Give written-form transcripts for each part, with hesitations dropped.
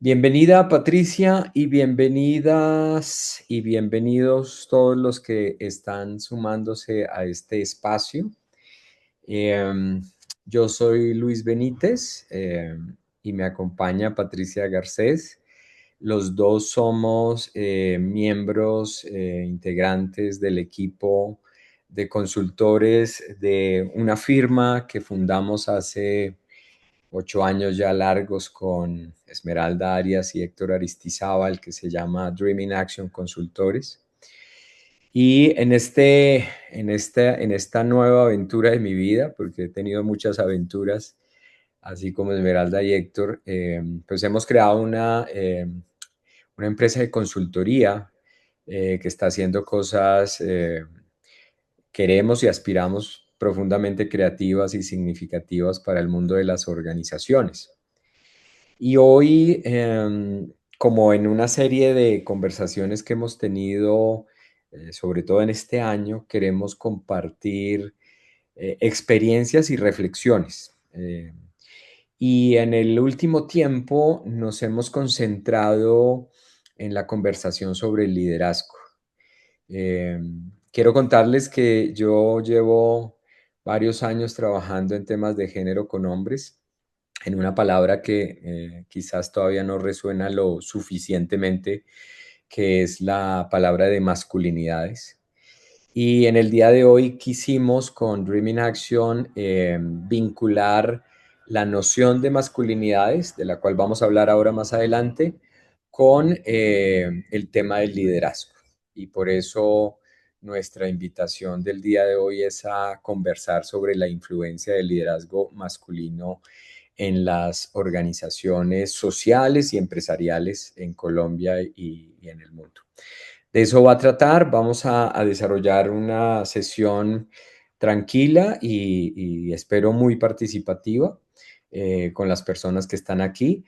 Bienvenida Patricia y bienvenidas y bienvenidos todos los que están sumándose a este espacio. Em, yo soy Luis Benítez y me acompaña Patricia Garcés. Los dos somos miembros integrantes del equipo de consultores de una firma que fundamos hace 8 años ya largos con Esmeralda Arias y Héctor Aristizábal, que se llama Dreaming Action Consultores. Y en esta nueva aventura de mi vida, porque he tenido muchas aventuras, así como Esmeralda y Héctor, pues hemos creado una empresa de consultoría que está haciendo cosas, queremos y aspiramos profundamente creativas y significativas para el mundo de las organizaciones. Y hoy, como en una serie de conversaciones que hemos tenido, sobre todo en este año, queremos compartir experiencias y reflexiones. Y en el último tiempo nos hemos concentrado en la conversación sobre el liderazgo. Eh, Quiero contarles que yo llevo varios años trabajando en temas de género con hombres en una palabra que quizás todavía no resuena lo suficientemente, que es la palabra de masculinidades. Y en el día de hoy quisimos con Dreaming Action vincular la noción de masculinidades, de la cual vamos a hablar ahora más adelante, con el tema del liderazgo. Y por eso nuestra invitación del día de hoy es a conversar sobre la influencia del liderazgo masculino en las organizaciones sociales y empresariales en Colombia y en el mundo. De eso va a tratar. Vamos a desarrollar una sesión tranquila y espero muy participativa con las personas que están aquí.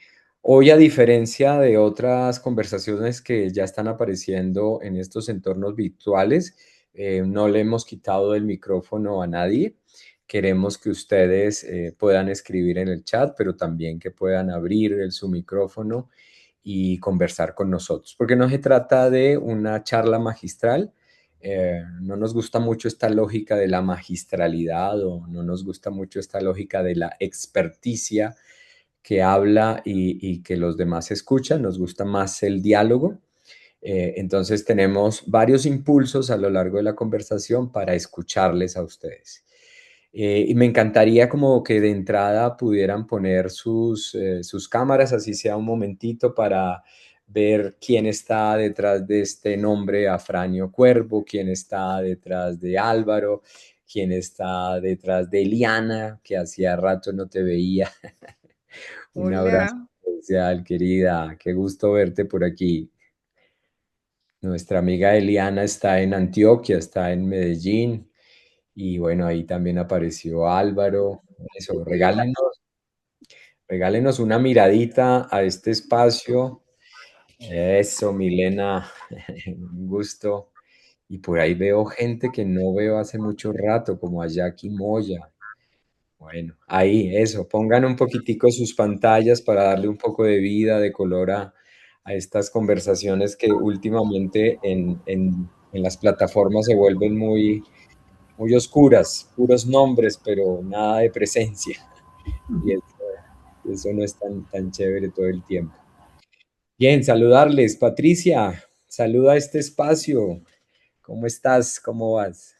Hoy, a diferencia de otras conversaciones que ya están apareciendo en estos entornos virtuales, no le hemos quitado el micrófono a nadie. Queremos que ustedes puedan escribir en el chat, pero también que puedan abrir su micrófono y conversar con nosotros, porque no se trata de una charla magistral. No nos gusta mucho esta lógica de la magistralidad o no nos gusta mucho esta lógica de la experticia que habla y que los demás escuchan. Nos gusta más el diálogo. Entonces tenemos varios impulsos a lo largo de la conversación para escucharles a ustedes. Y me encantaría como que de entrada pudieran poner sus cámaras, así sea un momentito, para ver quién está detrás de este nombre, Afranio Cuervo, quién está detrás de Álvaro, quién está detrás de Eliana, que hacía rato no te veía. Un abrazo Hola, especial, querida. Qué gusto verte por aquí. Nuestra amiga Eliana está en Antioquia, está en Medellín. Y bueno, ahí también apareció Álvaro. Eso, regálenos una miradita a este espacio. Eso, Milena, un gusto. Y por ahí veo gente que no veo hace mucho rato, como a Jackie Moya. Bueno, ahí, eso, pongan un poquitico sus pantallas para darle un poco de vida, de color a estas conversaciones que últimamente en las plataformas se vuelven muy oscuras, puros nombres, pero nada de presencia. Y eso no es tan chévere todo el tiempo. Bien, saludarles. Patricia, saluda a este espacio. ¿Cómo estás? ¿Cómo vas?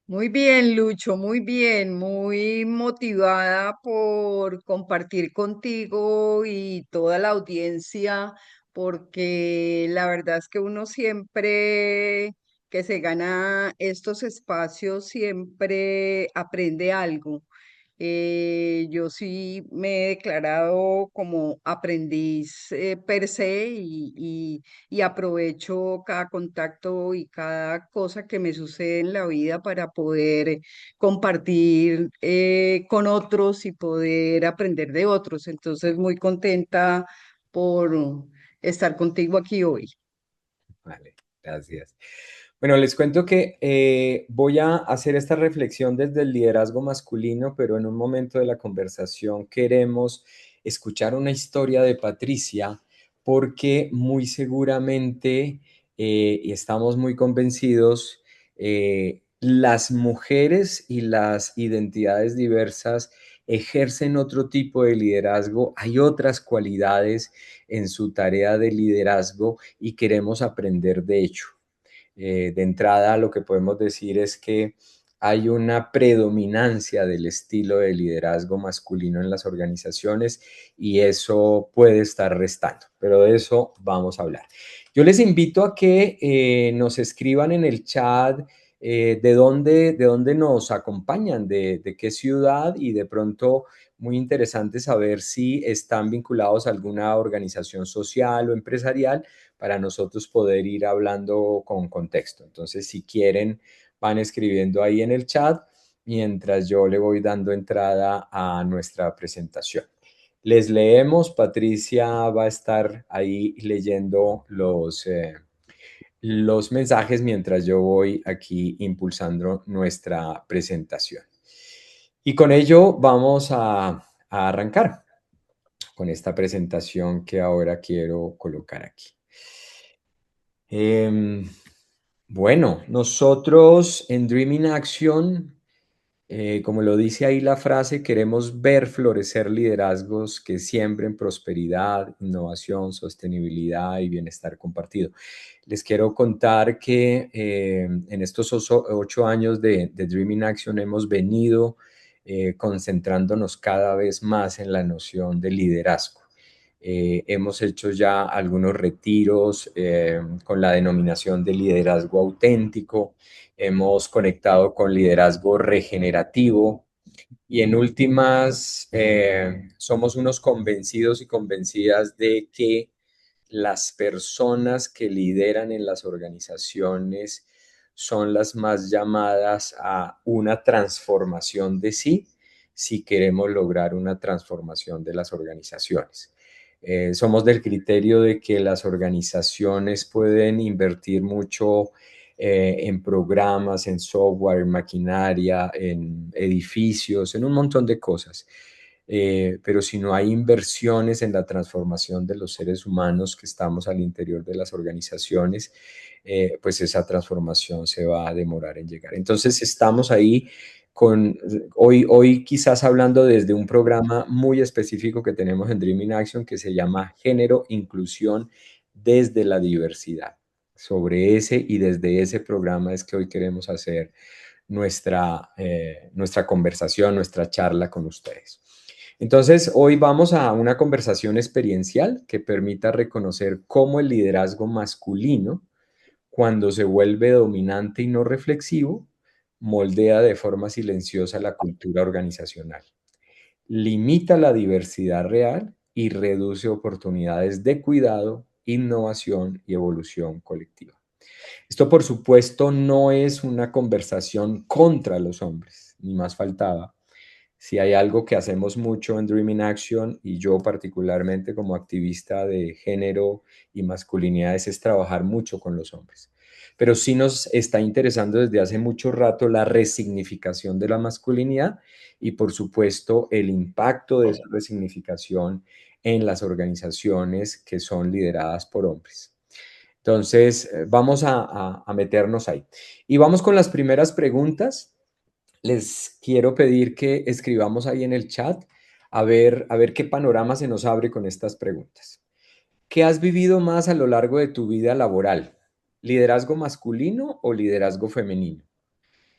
muy bien, Lucho, muy bien, muy motivada por compartir contigo y toda la audiencia, porque la verdad es que uno siempre que se gana estos espacios siempre aprende algo. Yo sí me he declarado como aprendiz per se y aprovecho cada contacto y cada cosa que me sucede en la vida para poder compartir con otros y poder aprender de otros. Entonces, muy contenta por estar contigo aquí hoy. Vale, gracias. Bueno, les cuento que voy a hacer esta reflexión desde el liderazgo masculino, pero en un momento de la conversación queremos escuchar una historia de Patricia, porque muy seguramente, y estamos muy convencidos, las mujeres y las identidades diversas ejercen otro tipo de liderazgo. Hay otras cualidades en su tarea de liderazgo y queremos aprender de ello. De entrada, lo que podemos decir es que hay una predominancia del estilo de liderazgo masculino en las organizaciones y eso puede estar restando, pero de eso vamos a hablar. Yo les invito a que nos escriban en el chat de dónde nos acompañan, de qué ciudad, y de pronto muy interesante saber si están vinculados a alguna organización social o empresarial para nosotros poder ir hablando con contexto. Entonces, si quieren, van escribiendo ahí en el chat mientras yo le voy dando entrada a nuestra presentación. Les leemos, Patricia va a estar ahí leyendo los mensajes mientras yo voy aquí impulsando nuestra presentación. Y con ello vamos a arrancar con esta presentación que ahora quiero colocar aquí. Em, bueno, nosotros en Dreaming Action, como lo dice ahí la frase, queremos ver florecer liderazgos que siembren prosperidad, innovación, sostenibilidad y bienestar compartido. Les quiero contar que en estos 8 años de Dreaming Action hemos venido concentrándonos cada vez más en la noción de liderazgo. Hemos hecho ya algunos retiros con la denominación de liderazgo auténtico, hemos conectado con liderazgo regenerativo y en últimas somos unos convencidos y convencidas de que las personas que lideran en las organizaciones son las más llamadas a una transformación de sí si queremos lograr una transformación de las organizaciones. Somos del criterio de que las organizaciones pueden invertir mucho en programas, en software, en maquinaria, en edificios, en un montón de cosas. Pero si no hay inversiones en la transformación de los seres humanos que estamos al interior de las organizaciones, pues esa transformación se va a demorar en llegar. Entonces estamos ahí con, hoy quizás hablando desde un programa muy específico que tenemos en Dreaming Action que se llama Género, Inclusión desde la Diversidad. Sobre ese y desde ese programa es que hoy queremos hacer nuestra conversación, nuestra charla con ustedes. Entonces, hoy vamos a una conversación experiencial que permita reconocer cómo el liderazgo masculino, cuando se vuelve dominante y no reflexivo, moldea de forma silenciosa la cultura organizacional, limita la diversidad real y reduce oportunidades de cuidado, innovación y evolución colectiva. Esto, por supuesto, no es una conversación contra los hombres, ni más faltaba. Si hay algo que hacemos mucho en Dreaming Action, y yo particularmente como activista de género y masculinidades, es trabajar mucho con los hombres. Pero sí nos está interesando desde hace mucho rato la resignificación de la masculinidad y, por supuesto, el impacto de esa resignificación en las organizaciones que son lideradas por hombres. Entonces, vamos a meternos ahí. Y vamos con las primeras preguntas. Les quiero pedir que escribamos ahí en el chat a ver qué panorama se nos abre con estas preguntas. ¿Qué has vivido más a lo largo de tu vida laboral? ¿Liderazgo masculino o liderazgo femenino?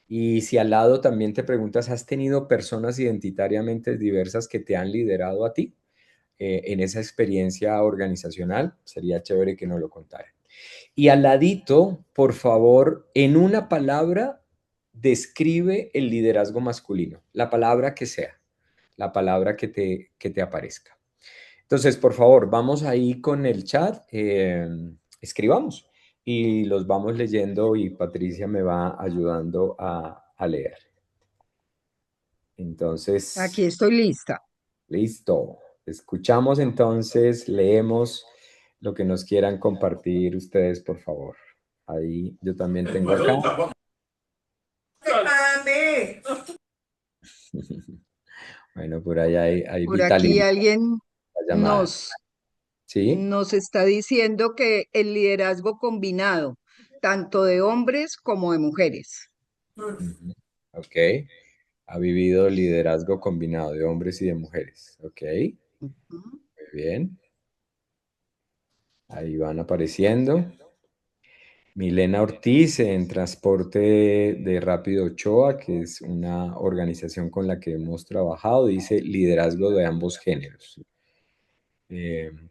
Y si al lado también te preguntas, ¿has tenido personas identitariamente diversas que te han liderado a ti en esa experiencia organizacional? Sería chévere que nos lo contaran. Y al ladito, por favor, en una palabra, describe el liderazgo masculino, la palabra que sea, la palabra que te aparezca. Entonces, por favor, vamos ahí con el chat, escribamos y los vamos leyendo y Patricia me va ayudando a leer. Aquí Entonces, estoy lista. listo. Escuchamos entonces, leemos lo que nos quieran compartir ustedes, por favor. Ahí yo también tengo acá. Bueno, por ahí hay Por aquí vitalidad alguien la llamada. nos, ¿Sí? nos está diciendo que el liderazgo combinado, tanto de hombres como de mujeres. Ujú. Ok. Ha vivido liderazgo combinado de hombres y de mujeres. Ok. Muy Ujú. bien. Ahí van apareciendo. Milena Ortiz en Transporte de Rápido Ochoa, que es una organización con la que hemos trabajado, dice liderazgo de ambos géneros.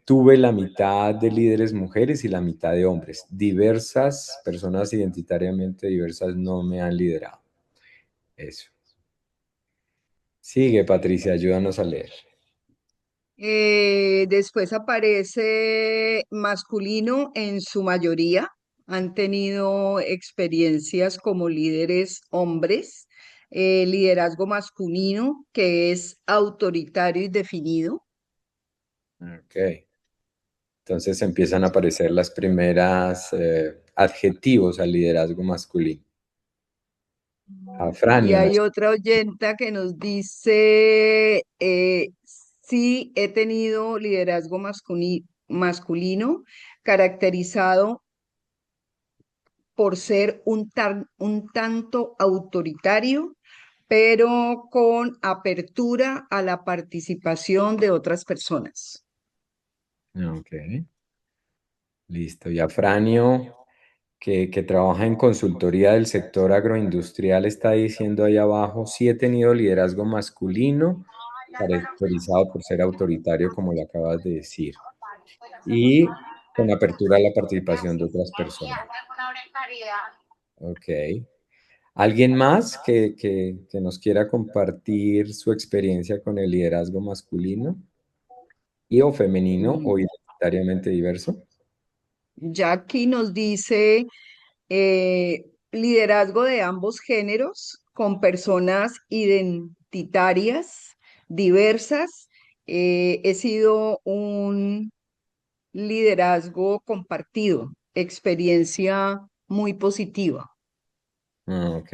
Tuve la mitad de líderes mujeres y la mitad de hombres. Diversas personas identitariamente diversas no me han liderado. Eso. Sigue, Patricia, ayúdanos a leer. Después aparece masculino en su mayoría. Han tenido experiencias como líderes hombres. Liderazgo masculino que es autoritario y definido. Ok. Entonces empiezan a aparecer las primeras adjetivos al liderazgo masculino. Y Afranio, hay otra oyenta que nos dice, sí, he tenido liderazgo masculino caracterizado por ser un tanto autoritario, pero con apertura a la participación de otras personas. ok, listo. Y Afranio, que trabaja en consultoría del sector agroindustrial, está diciendo ahí abajo, sí he tenido liderazgo masculino, caracterizado por ser autoritario, como le acabas de decir, y con apertura a la participación de otras personas. Ok. ¿Alguien más que nos quiera compartir su experiencia con el liderazgo masculino y o femenino o Mm, identitariamente diverso? Jackie nos dice liderazgo de ambos géneros con personas identitarias, diversas. He sido un liderazgo compartido, experiencia muy positiva. Ok.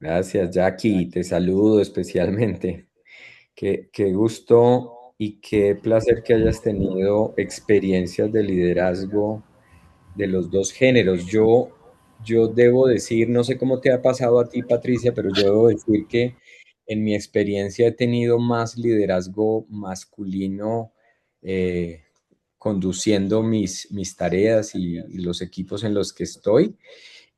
Gracias, Jackie. Te saludo especialmente. Qué gusto y qué placer que hayas tenido experiencias de liderazgo de los dos géneros. Yo debo decir, no sé cómo te ha pasado a ti, Patricia, pero yo debo decir que en mi experiencia he tenido más liderazgo masculino eh, conduciendo mis tareas y los equipos en los que estoy.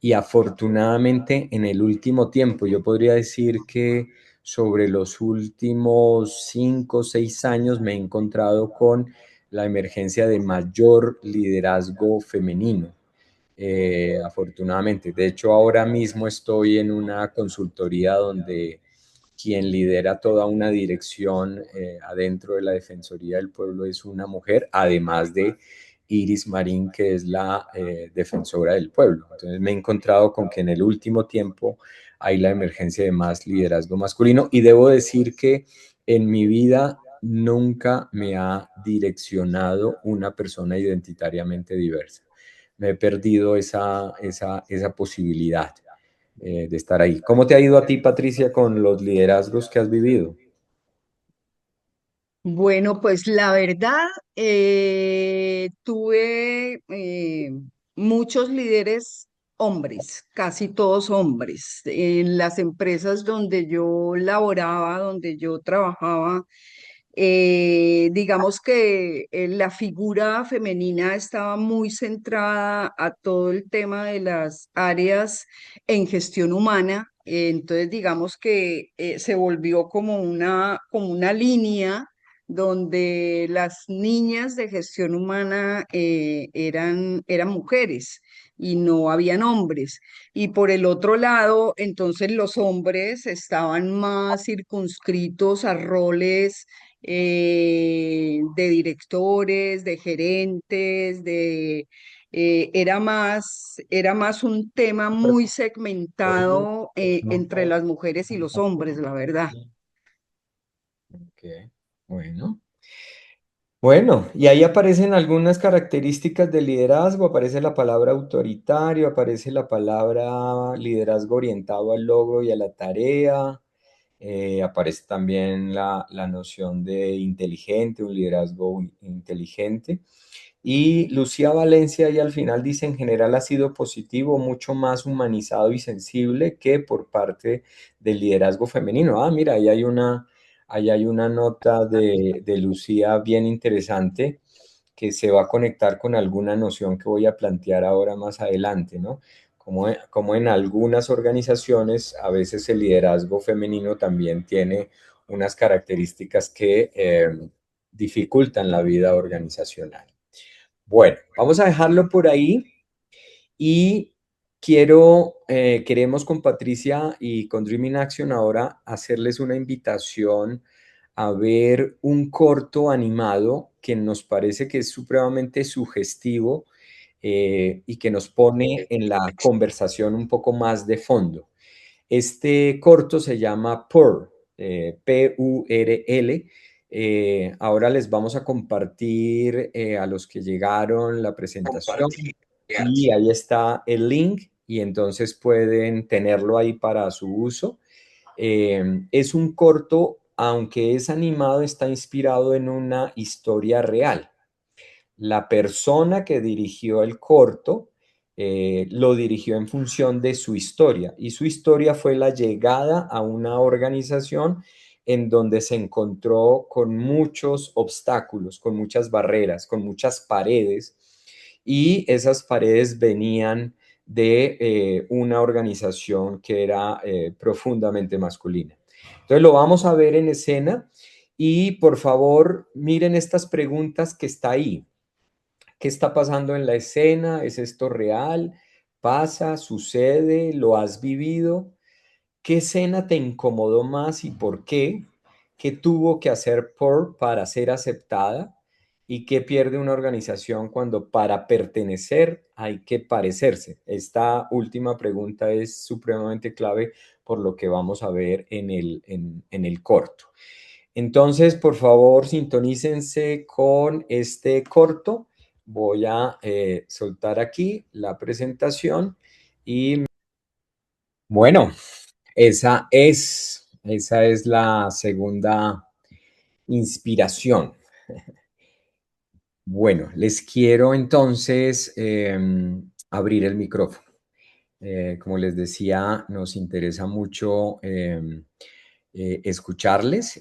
Y afortunadamente en el último tiempo, yo podría decir que sobre los últimos 5 o 6 años me he encontrado con la emergencia de mayor liderazgo femenino, afortunadamente. De hecho, ahora mismo estoy en una consultoría donde quien lidera toda una dirección adentro de la Defensoría del Pueblo es una mujer, además de Iris Marín, que es la defensora del pueblo. Entonces me he encontrado con que en el último tiempo hay la emergencia de más liderazgo masculino y debo decir que en mi vida nunca me ha direccionado una persona identitariamente diversa. Me he perdido esa posibilidad de estar ahí. ¿Cómo te ha ido a ti, Patricia, con los liderazgos que has vivido? Bueno, pues la verdad, tuve muchos líderes hombres, casi todos hombres. En las empresas donde yo laboraba, donde yo trabajaba, digamos que la figura femenina estaba muy centrada a todo el tema de las áreas en gestión humana. Entonces, digamos que se volvió como una línea donde las niñas de gestión humana eran mujeres y no habían hombres. Y por el otro lado, entonces los hombres estaban más circunscritos a roles de directores, de gerentes, era más un tema muy segmentado entre las mujeres y los hombres, la verdad. Ok, bueno. Bueno, y ahí aparecen algunas características del liderazgo, aparece la palabra autoritario, aparece la palabra liderazgo orientado al logro y a la tarea, aparece también la noción de inteligente, un liderazgo inteligente. Y Lucía Valencia y al final dice, en general ha sido positivo, mucho más humanizado y sensible que por parte del liderazgo femenino. Ah, mira, ahí hay una nota de Lucía bien interesante que se va a conectar con alguna noción que voy a plantear ahora más adelante, ¿no? Como en algunas organizaciones, a veces el liderazgo femenino también tiene unas características que dificultan la vida organizacional. Bueno, vamos a dejarlo por ahí y queremos con Patricia y con Dream in Action ahora hacerles una invitación a ver un corto animado que nos parece que es supremamente sugestivo y que nos pone en la conversación un poco más de fondo. Este corto se llama Purl, Purl. Ahora les vamos a compartir a los que llegaron la presentación y ahí está el link y entonces pueden tenerlo ahí para su uso. Es un corto, aunque es animado, está inspirado en una historia real. La persona que dirigió el corto lo dirigió en función de su historia y su historia fue la llegada a una organización en donde se encontró con muchos obstáculos, con muchas barreras, con muchas paredes y esas paredes venían de una organización que era profundamente masculina. Entonces lo vamos a ver en escena y por favor miren estas preguntas que está ahí. ¿Qué está pasando en la escena? ¿Es esto real? ¿Pasa? ¿Sucede? ¿Lo has vivido? ¿Qué escena te incomodó más y por qué? ¿Qué tuvo que hacer por para ser aceptada? ¿Y qué pierde una organización cuando para pertenecer hay que parecerse? Esta última pregunta es supremamente clave por lo que vamos a ver en el corto. Entonces, por favor, sintonícense con este corto. Voy a soltar aquí la presentación y bueno, esa es la segunda inspiración. Bueno, les quiero entonces abrir el micrófono. Como les decía, nos interesa mucho escucharles.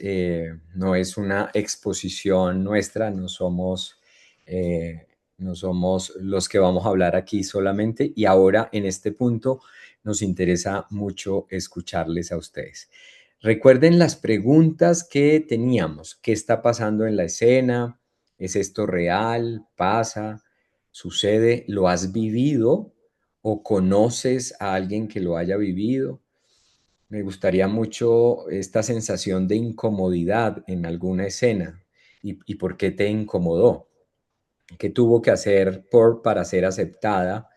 No es una exposición nuestra, no somos los que vamos a hablar aquí solamente y ahora en este punto nos interesa mucho escucharles a ustedes. Recuerden las preguntas que teníamos. ¿Qué está pasando en la escena? ¿Es esto real? ¿Pasa? ¿Sucede? ¿Lo has vivido? ¿O conoces a alguien que lo haya vivido? Me gustaría mucho esta sensación de incomodidad en alguna escena. Y por qué te incomodó? ¿Qué tuvo que hacer para ser aceptada?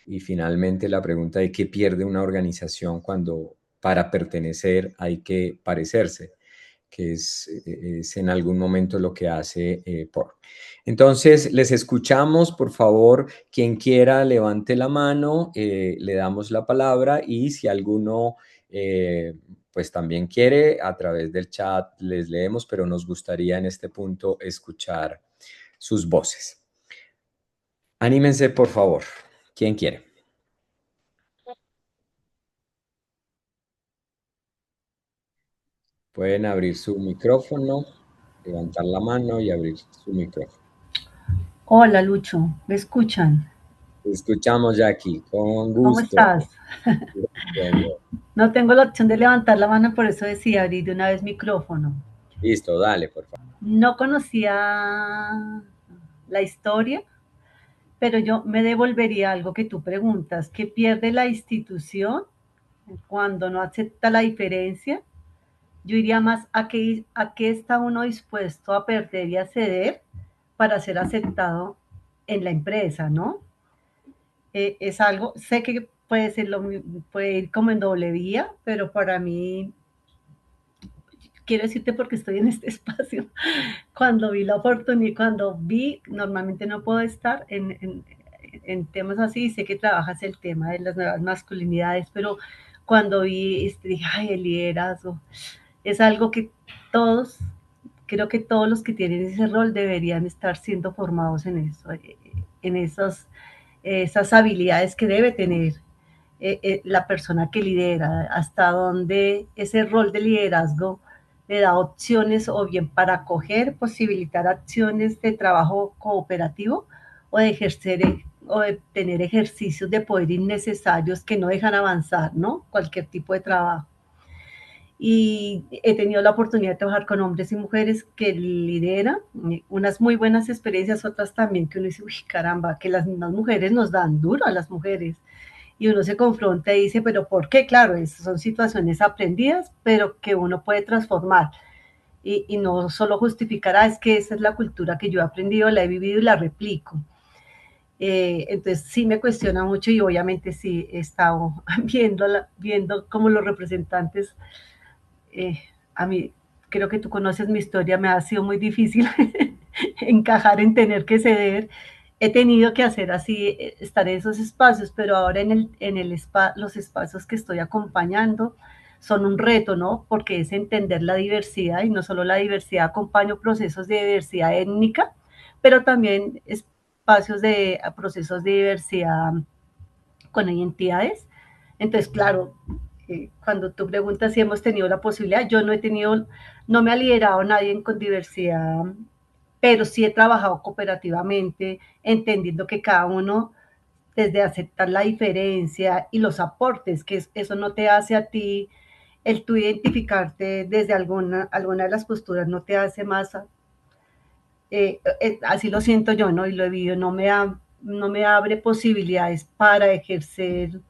Y finalmente la pregunta de qué pierde una organización cuando para pertenecer hay que parecerse, que es en algún momento lo que hace por. Entonces, les escuchamos, por favor, quien quiera levante la mano, le damos la palabra y si alguno pues también quiere, a través del chat les leemos, pero nos gustaría en este punto escuchar sus voces. Anímense, por favor. ¿Quién quiere? Pueden abrir su micrófono, levantar la mano y abrir su micrófono. Hola Lucho, ¿me escuchan? Escuchamos, Jackie, con ¿Cómo gusto. estás? Bien, bien. No tengo la opción de levantar la mano, por eso decidí abrir de una vez micrófono. Listo, dale, por favor. No conocía la historia, pero yo me devolvería algo que tú preguntas, ¿qué pierde la institución cuando no acepta la diferencia? Yo iría más a qué está uno dispuesto a perder y a ceder para ser aceptado en la empresa, ¿no? Es algo, sé que puede ser puede ir como en doble vía, pero para mí quiero decirte porque estoy en este espacio, cuando vi la oportunidad, cuando vi, normalmente no puedo estar en temas así, sé que trabajas el tema de las nuevas masculinidades, pero cuando vi, dije, ay, el liderazgo, es algo que todos, creo que todos los que tienen ese rol deberían estar siendo formados en eso, en esas habilidades que debe tener la persona que lidera, hasta donde ese rol de liderazgo le da opciones o bien para acoger, posibilitar acciones de trabajo cooperativo o de ejercer o de tener ejercicios de poder innecesarios que no dejan avanzar, ¿no? Cualquier tipo de trabajo. Y he tenido la oportunidad de trabajar con hombres y mujeres que lideran, unas muy buenas experiencias, otras también que uno dice, uy, caramba, que las mismas mujeres nos dan duro a las mujeres y uno se confronta y dice, pero ¿por qué? Claro, son situaciones aprendidas, pero que uno puede transformar y no solo justificar, es que esa es la cultura que yo he aprendido, la he vivido y la replico. Entonces sí me cuestiona mucho y obviamente sí he estado viendo como los representantes, eh, a mí creo que tú conoces mi historia, me ha sido muy difícil encajar en tener que ceder. He tenido que hacer así, estar en esos espacios, pero ahora los espacios que estoy acompañando son un reto, ¿no? Porque es entender la diversidad y no solo la diversidad, acompaño procesos de diversidad étnica, pero también espacios de procesos de diversidad con identidades. Entonces, claro, cuando tú preguntas si hemos tenido la posibilidad, yo no he tenido, no me ha liderado nadie con diversidad, pero sí he trabajado cooperativamente, entendiendo que cada uno, desde aceptar la diferencia y los aportes, que eso no te hace a ti, el tú identificarte desde alguna de las posturas no te hace más, así lo siento yo, ¿no? Y lo he vivido, no me abre posibilidades para ejercer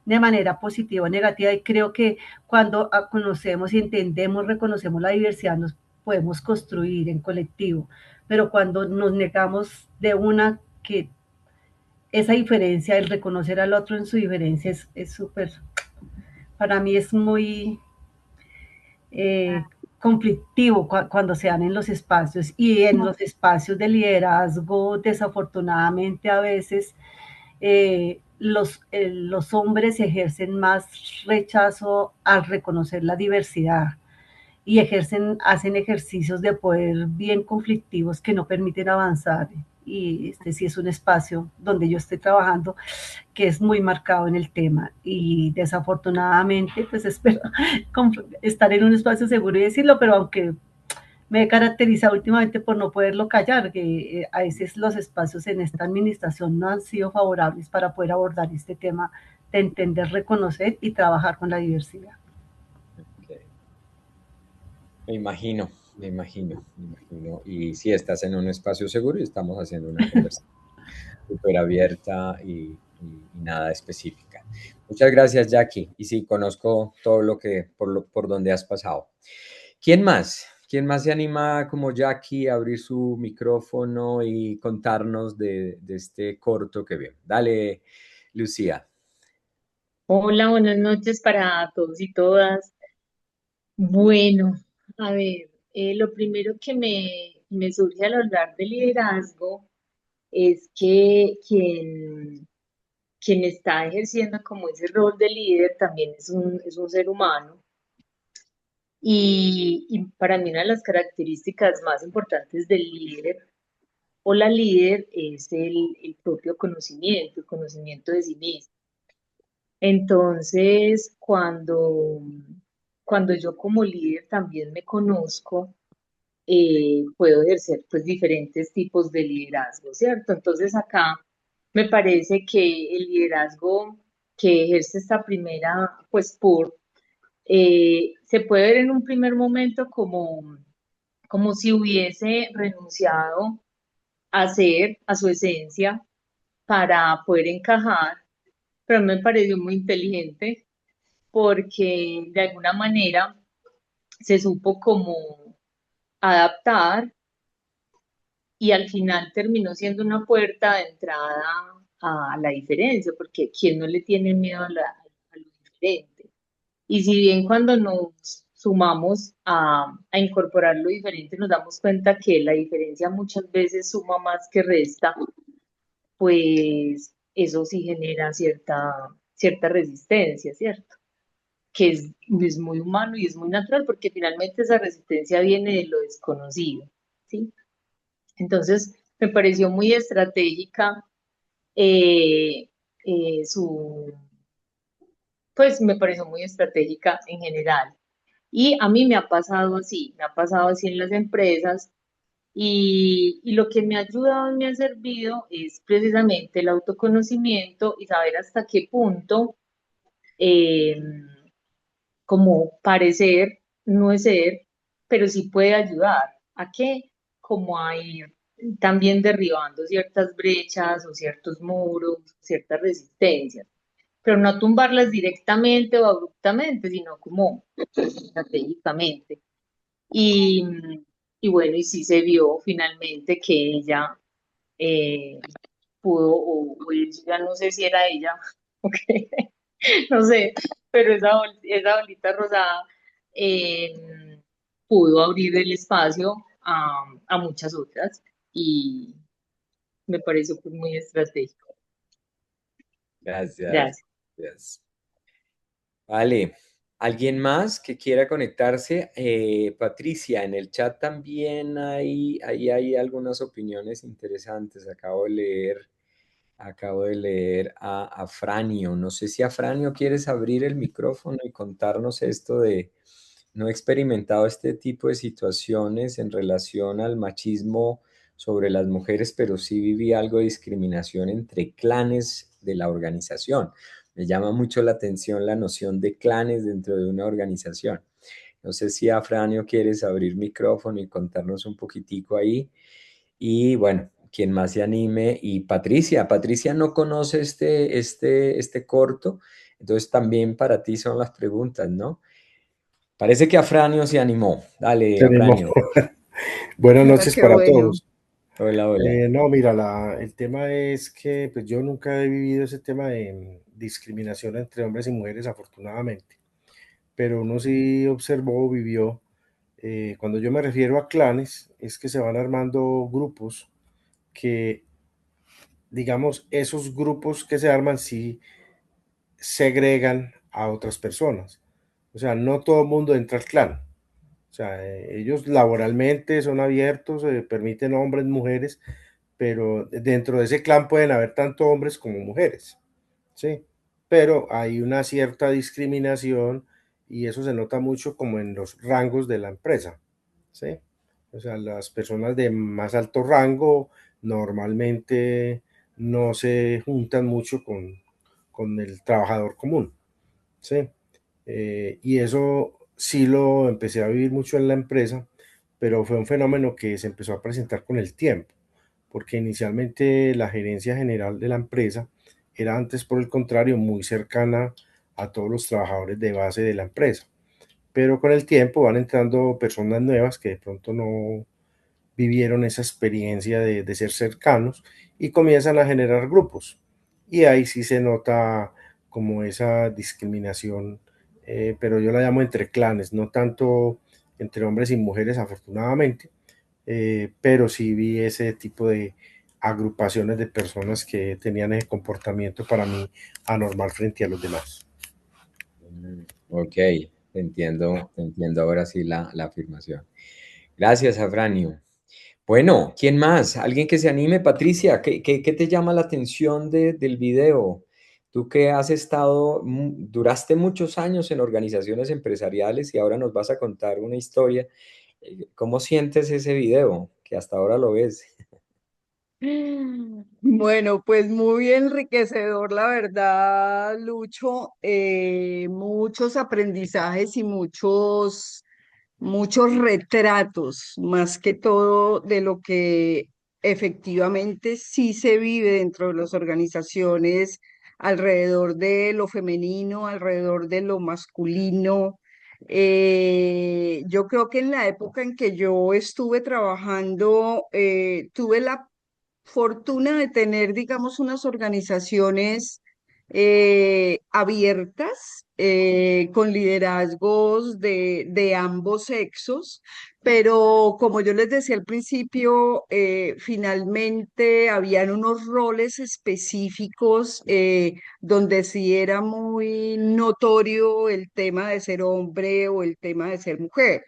de manera positiva o negativa, y creo que cuando conocemos y entendemos, reconocemos la diversidad, nos podemos construir en colectivo, pero cuando nos negamos de una, que esa diferencia, el reconocer al otro en su diferencia es súper, para mí es muy conflictivo cuando se dan en los espacios, y en los espacios de liderazgo, desafortunadamente a veces los hombres ejercen más rechazo al reconocer la diversidad y hacen ejercicios de poder bien conflictivos que no permiten avanzar. Y este sí es un espacio donde yo estoy trabajando que es muy marcado en el tema, y desafortunadamente pues espero estar en un espacio seguro y decirlo, pero aunque me he caracterizado últimamente por no poderlo callar, que a veces los espacios en esta administración no han sido favorables para poder abordar este tema de entender, reconocer y trabajar con la diversidad. Okay. Me imagino, me imagino, me imagino. Y sí, estás en un espacio seguro y estamos haciendo una conversación súper abierta y nada específica. Muchas gracias, Jackie. Y sí, conozco todo lo que, por donde has pasado. ¿Quién más? ¿Quién más se anima como Jackie a abrir su micrófono y contarnos de este corto que vio? Dale, Lucía. Hola, buenas noches para todos y todas. Bueno, a ver, lo primero que me surge al hablar de liderazgo es que quien está ejerciendo como ese rol de líder también es un ser humano. Y para mí una de las características más importantes del líder o la líder es el propio conocimiento, el conocimiento de sí mismo. Entonces, cuando yo como líder también me conozco, puedo ejercer pues diferentes tipos de liderazgo, ¿cierto? Entonces acá me parece que el liderazgo que ejerce esta primera, pues se puede ver en un primer momento como si hubiese renunciado a ser, a su esencia, para poder encajar, pero me pareció muy inteligente porque de alguna manera se supo como adaptar y al final terminó siendo una puerta de entrada a la diferencia, porque ¿quién no le tiene miedo a lo diferente? Y si bien cuando nos sumamos a incorporar lo diferente, nos damos cuenta que la diferencia muchas veces suma más que resta, pues eso sí genera cierta resistencia, ¿cierto? Que es muy humano y es muy natural porque finalmente esa resistencia viene de lo desconocido, ¿sí? Entonces, me pareció muy estratégica eh, su, pues me pareció muy estratégica en general. Y a mí me ha pasado así en las empresas y lo que me ha ayudado y me ha servido es precisamente el autoconocimiento y saber hasta qué punto eh, como parecer no es ser, pero sí puede ayudar a qué, como a ir también derribando ciertas brechas o ciertos muros, ciertas resistencias, pero no tumbarlas directamente o abruptamente, sino como estratégicamente. Y, y bueno, y sí se vio finalmente que ella eh, pudo, o él, ya no sé si era ella, ok, no sé, pero esa bolita rosada eh, pudo abrir el espacio a muchas otras y me pareció pues, muy estratégico. Gracias. Gracias. Gracias. Vale. ¿Alguien más que quiera conectarse? Patricia, en el chat también ahí hay algunas opiniones interesantes. Acabo de leer a Franio. No sé si Afranio quieres abrir el micrófono y contarnos esto de no he experimentado este tipo de situaciones en relación al machismo sobre las mujeres, pero sí viví algo de discriminación entre clanes de la organización. Me llama mucho la atención la noción de clanes dentro de una organización. No sé si Afranio quieres abrir micrófono y contarnos un poquitico ahí. Y bueno, quien más se anime. Y Patricia no conoce este corto, entonces también para ti son las preguntas, ¿no? Parece que Afranio se animó. Dale, Tenemos. Afranio. Buenas noches Qué para bueno. todos. Hola, hola. No, mira, el tema es que pues, yo nunca he vivido ese tema de discriminación entre hombres y mujeres, afortunadamente, pero uno sí observó, vivió. Cuando yo me refiero a clanes, es que se van armando grupos que, digamos, esos grupos que se arman sí segregan a otras personas. O sea, no todo el mundo entra al clan. O sea, ellos laboralmente son abiertos, permiten hombres, mujeres, pero dentro de ese clan pueden haber tanto hombres como mujeres, ¿sí? Pero hay una cierta discriminación y eso se nota mucho como en los rangos de la empresa, ¿sí? O sea, las personas de más alto rango normalmente no se juntan mucho con el trabajador común, ¿sí? Y eso sí lo empecé a vivir mucho en la empresa, pero fue un fenómeno que se empezó a presentar con el tiempo, porque inicialmente la gerencia general de la empresa era antes, por el contrario, muy cercana a todos los trabajadores de base de la empresa. Pero con el tiempo van entrando personas nuevas que de pronto no vivieron esa experiencia de ser cercanos y comienzan a generar grupos. Y ahí sí se nota como esa discriminación, pero yo la llamo entre clanes, no tanto entre hombres y mujeres, afortunadamente, pero sí vi ese tipo de agrupaciones de personas que tenían ese comportamiento para mí anormal frente a los demás. Ok, te entiendo ahora sí la afirmación. Gracias, Afranio. Bueno, ¿quién más? ¿Alguien que se anime? Patricia, ¿qué te llama la atención del video? Tú que has estado, duraste muchos años en organizaciones empresariales y ahora nos vas a contar una historia. ¿Cómo sientes ese video que hasta ahora lo ves? Bueno, pues muy enriquecedor, la verdad, Lucho. Muchos aprendizajes y muchos retratos, más que todo de lo que efectivamente sí se vive dentro de las organizaciones, alrededor de lo femenino, alrededor de lo masculino. Yo creo que en la época en que yo estuve trabajando, tuve la fortuna de tener, digamos, unas organizaciones abiertas, con liderazgos de ambos sexos, pero como yo les decía al principio, finalmente habían unos roles específicos donde sí era muy notorio el tema de ser hombre o el tema de ser mujer.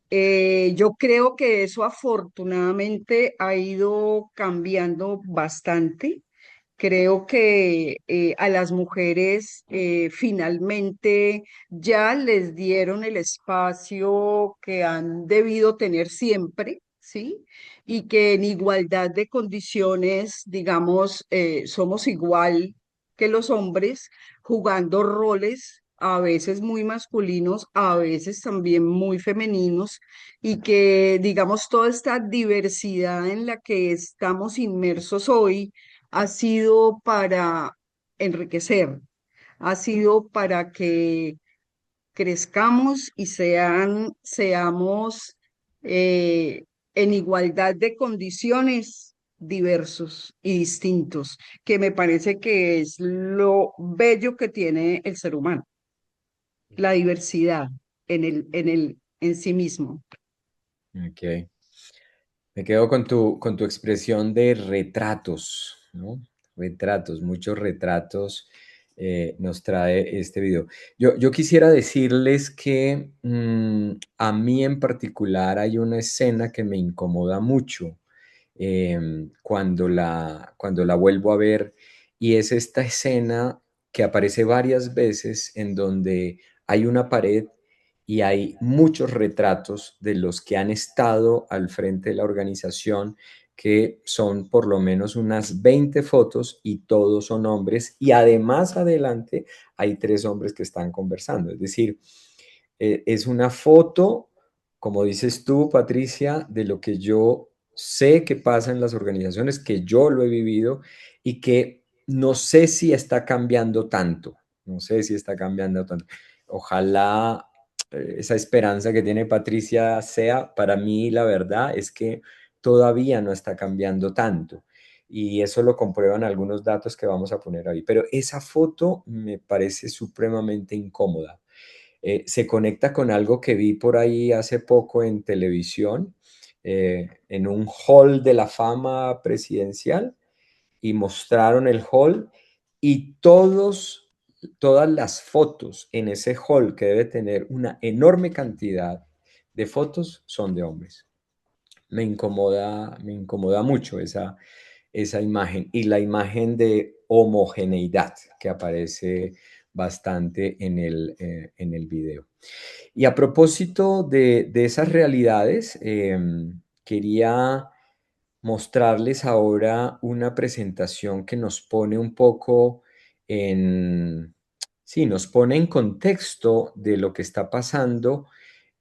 Yo creo que eso afortunadamente ha ido cambiando bastante. Creo que a las mujeres finalmente ya les dieron el espacio que han debido tener siempre, ¿sí? Y que en igualdad de condiciones, digamos, somos igual que los hombres, jugando roles a veces muy masculinos, a veces también muy femeninos, y que, digamos, toda esta diversidad en la que estamos inmersos hoy ha sido para enriquecer, ha sido para que crezcamos y seamos eh, en igualdad de condiciones diversos y distintos, que me parece que es lo bello que tiene el ser humano, la diversidad en sí mismo. Ok. Me quedo con tu expresión de retratos, ¿no? Retratos, muchos retratos nos trae este video. Yo quisiera decirles que a mí en particular hay una escena que me incomoda mucho cuando la vuelvo a ver, y es esta escena que aparece varias veces en donde hay una pared y hay muchos retratos de los que han estado al frente de la organización, que son por lo menos unas 20 fotos y todos son hombres, y además adelante hay 3 hombres que están conversando. Es decir, es una foto, como dices tú, Patricia, de lo que yo sé que pasa en las organizaciones, que yo lo he vivido y que no sé si está cambiando tanto. No sé si está cambiando tanto. Ojalá esa esperanza que tiene Patricia sea, para mí la verdad es que todavía no está cambiando tanto. Y eso lo comprueban algunos datos que vamos a poner ahí. Pero esa foto me parece supremamente incómoda. Se conecta con algo que vi por ahí hace poco en televisión, en un hall de la fama presidencial, y mostraron el hall y todas las fotos en ese hall, que debe tener una enorme cantidad de fotos, son de hombres. Me incomoda mucho esa imagen, y la imagen de homogeneidad que aparece bastante en el video. Y a propósito de esas realidades, quería mostrarles ahora una presentación que nos pone un poco en, sí, nos pone en contexto de lo que está pasando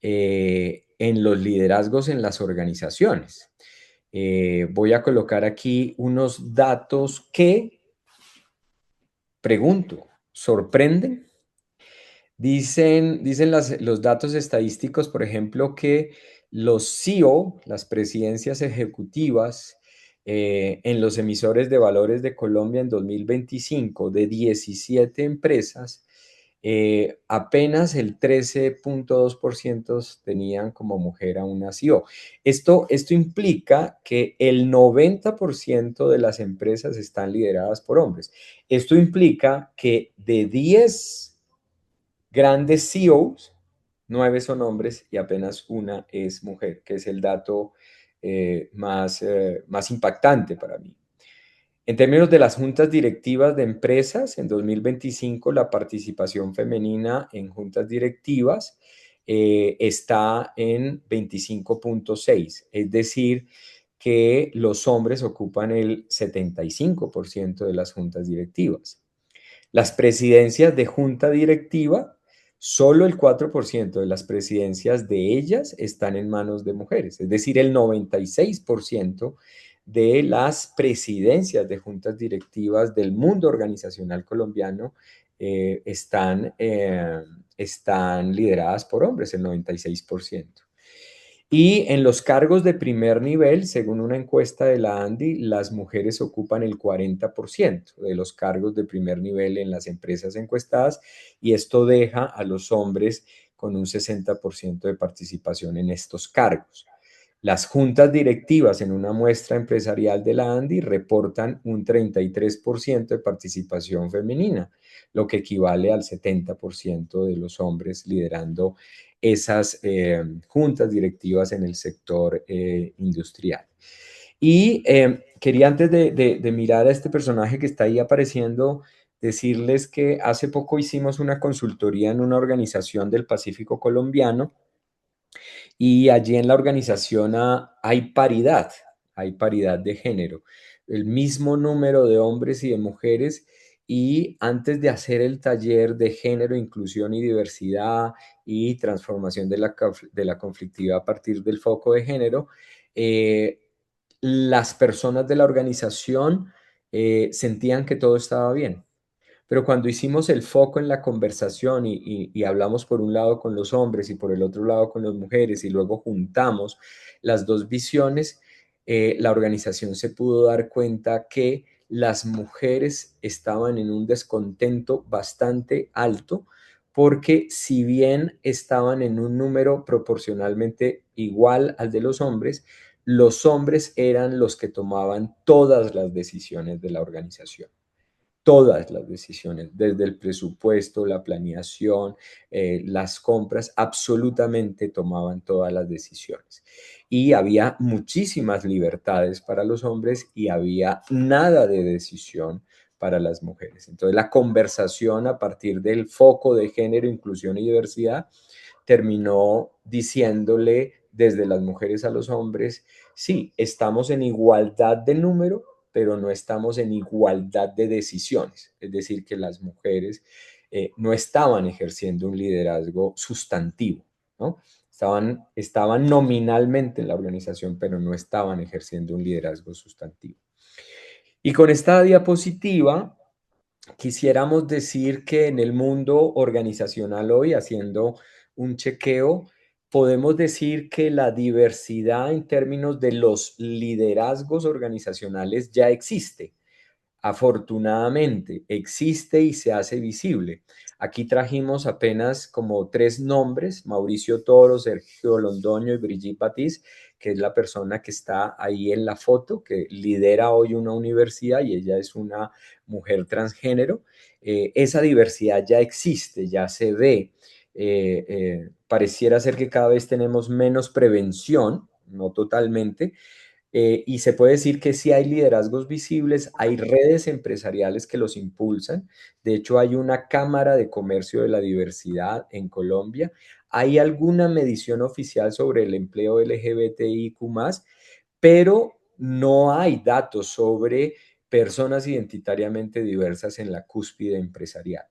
en los liderazgos en las organizaciones. Voy a colocar aquí unos datos que, pregunto, ¿sorprenden? Dicen los datos estadísticos, por ejemplo, que los CEO, las presidencias ejecutivas en los emisores de valores de Colombia en 2025, de 17 empresas, apenas el 13,2% tenían como mujer a una CEO. Esto implica que el 90% de las empresas están lideradas por hombres. Esto implica que de 10 grandes CEOs, 9 son hombres y apenas una es mujer, que es el dato más impactante para mí. En términos de las juntas directivas de empresas, en 2025 la participación femenina en juntas directivas está en 25,6, es decir, que los hombres ocupan el 75% de las juntas directivas. Las presidencias de junta directiva, solo el 4% de las presidencias de ellas están en manos de mujeres, es decir, el 96% de las presidencias de juntas directivas del mundo organizacional colombiano están lideradas por hombres, el 96%. Y en los cargos de primer nivel, según una encuesta de la ANDI, las mujeres ocupan el 40% de los cargos de primer nivel en las empresas encuestadas y esto deja a los hombres con un 60% de participación en estos cargos. Las juntas directivas en una muestra empresarial de la ANDI reportan un 33% de participación femenina, lo que equivale al 70% de los hombres liderando esas juntas directivas en el sector industrial. Y quería antes de mirar a este personaje que está ahí apareciendo, decirles que hace poco hicimos una consultoría en una organización del Pacífico colombiano y allí en la organización hay paridad de género, el mismo número de hombres y de mujeres. Y antes de hacer el taller de género, inclusión y diversidad y transformación de la conflictividad a partir del foco de género, eh, las personas de la organización sentían que todo estaba bien. Pero cuando hicimos el foco en la conversación y hablamos por un lado con los hombres y por el otro lado con las mujeres y luego juntamos las dos visiones, la organización se pudo dar cuenta que las mujeres estaban en un descontento bastante alto porque si bien estaban en un número proporcionalmente igual al de los hombres eran los que tomaban todas las decisiones de la organización, todas las decisiones, desde el presupuesto, la planeación, las compras, absolutamente tomaban todas las decisiones. Y había muchísimas libertades para los hombres y había nada de decisión para las mujeres. Entonces la conversación a partir del foco de género, inclusión y diversidad terminó diciéndole desde las mujeres a los hombres, sí, estamos en igualdad de número, pero no estamos en igualdad de decisiones. Es decir, que las mujeres no estaban ejerciendo un liderazgo sustantivo, ¿no? Estaban nominalmente en la organización, pero no estaban ejerciendo un liderazgo sustantivo. Y con esta diapositiva quisiéramos decir que en el mundo organizacional hoy, haciendo un chequeo, podemos decir que la diversidad en términos de los liderazgos organizacionales ya existe. Afortunadamente, existe y se hace visible. Aquí trajimos apenas como 3 nombres: Mauricio Toro, Sergio Londoño y Brigitte Batiz, que es la persona que está ahí en la foto, que lidera hoy una universidad y ella es una mujer transgénero. Esa diversidad ya existe, ya se ve. Pareciera ser que cada vez tenemos menos prevención, no totalmente, y se puede decir que sí hay liderazgos visibles, hay redes empresariales que los impulsan. De hecho, hay una Cámara de Comercio de la Diversidad en Colombia. Hay alguna medición oficial sobre el empleo LGBTIQ+, pero no hay datos sobre personas identitariamente diversas en la cúspide empresarial.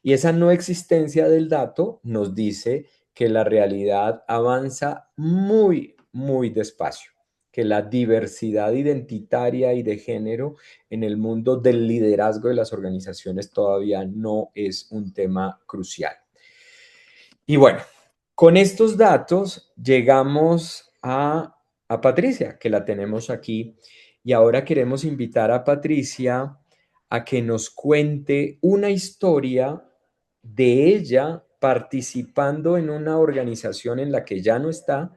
Y esa no existencia del dato nos dice que la realidad avanza muy, muy despacio, que la diversidad identitaria y de género en el mundo del liderazgo de las organizaciones todavía no es un tema crucial. Y bueno, con estos datos llegamos a Patricia, que la tenemos aquí, y ahora queremos invitar a Patricia a que nos cuente una historia de ella participando en una organización en la que ya no está,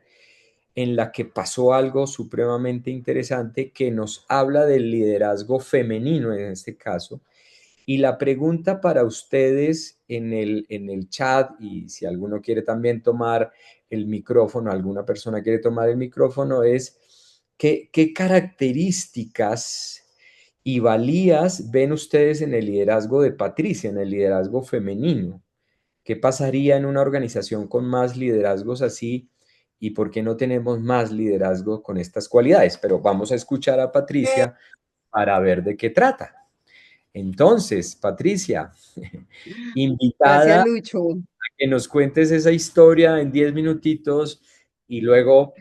en la que pasó algo supremamente interesante que nos habla del liderazgo femenino en este caso. Y la pregunta para ustedes en el chat, y si alguno quiere también tomar el micrófono, alguna persona quiere tomar el micrófono, es ¿qué características y valías ven ustedes en el liderazgo de Patricia, en el liderazgo femenino? ¿Qué pasaría en una organización con más liderazgos así? ¿Y por qué no tenemos más liderazgo con estas cualidades? Pero vamos a escuchar a Patricia para ver de qué trata. Entonces, Patricia, Gracias, invitada a Lucho. que nos cuentes esa historia en 10 minutitos y luego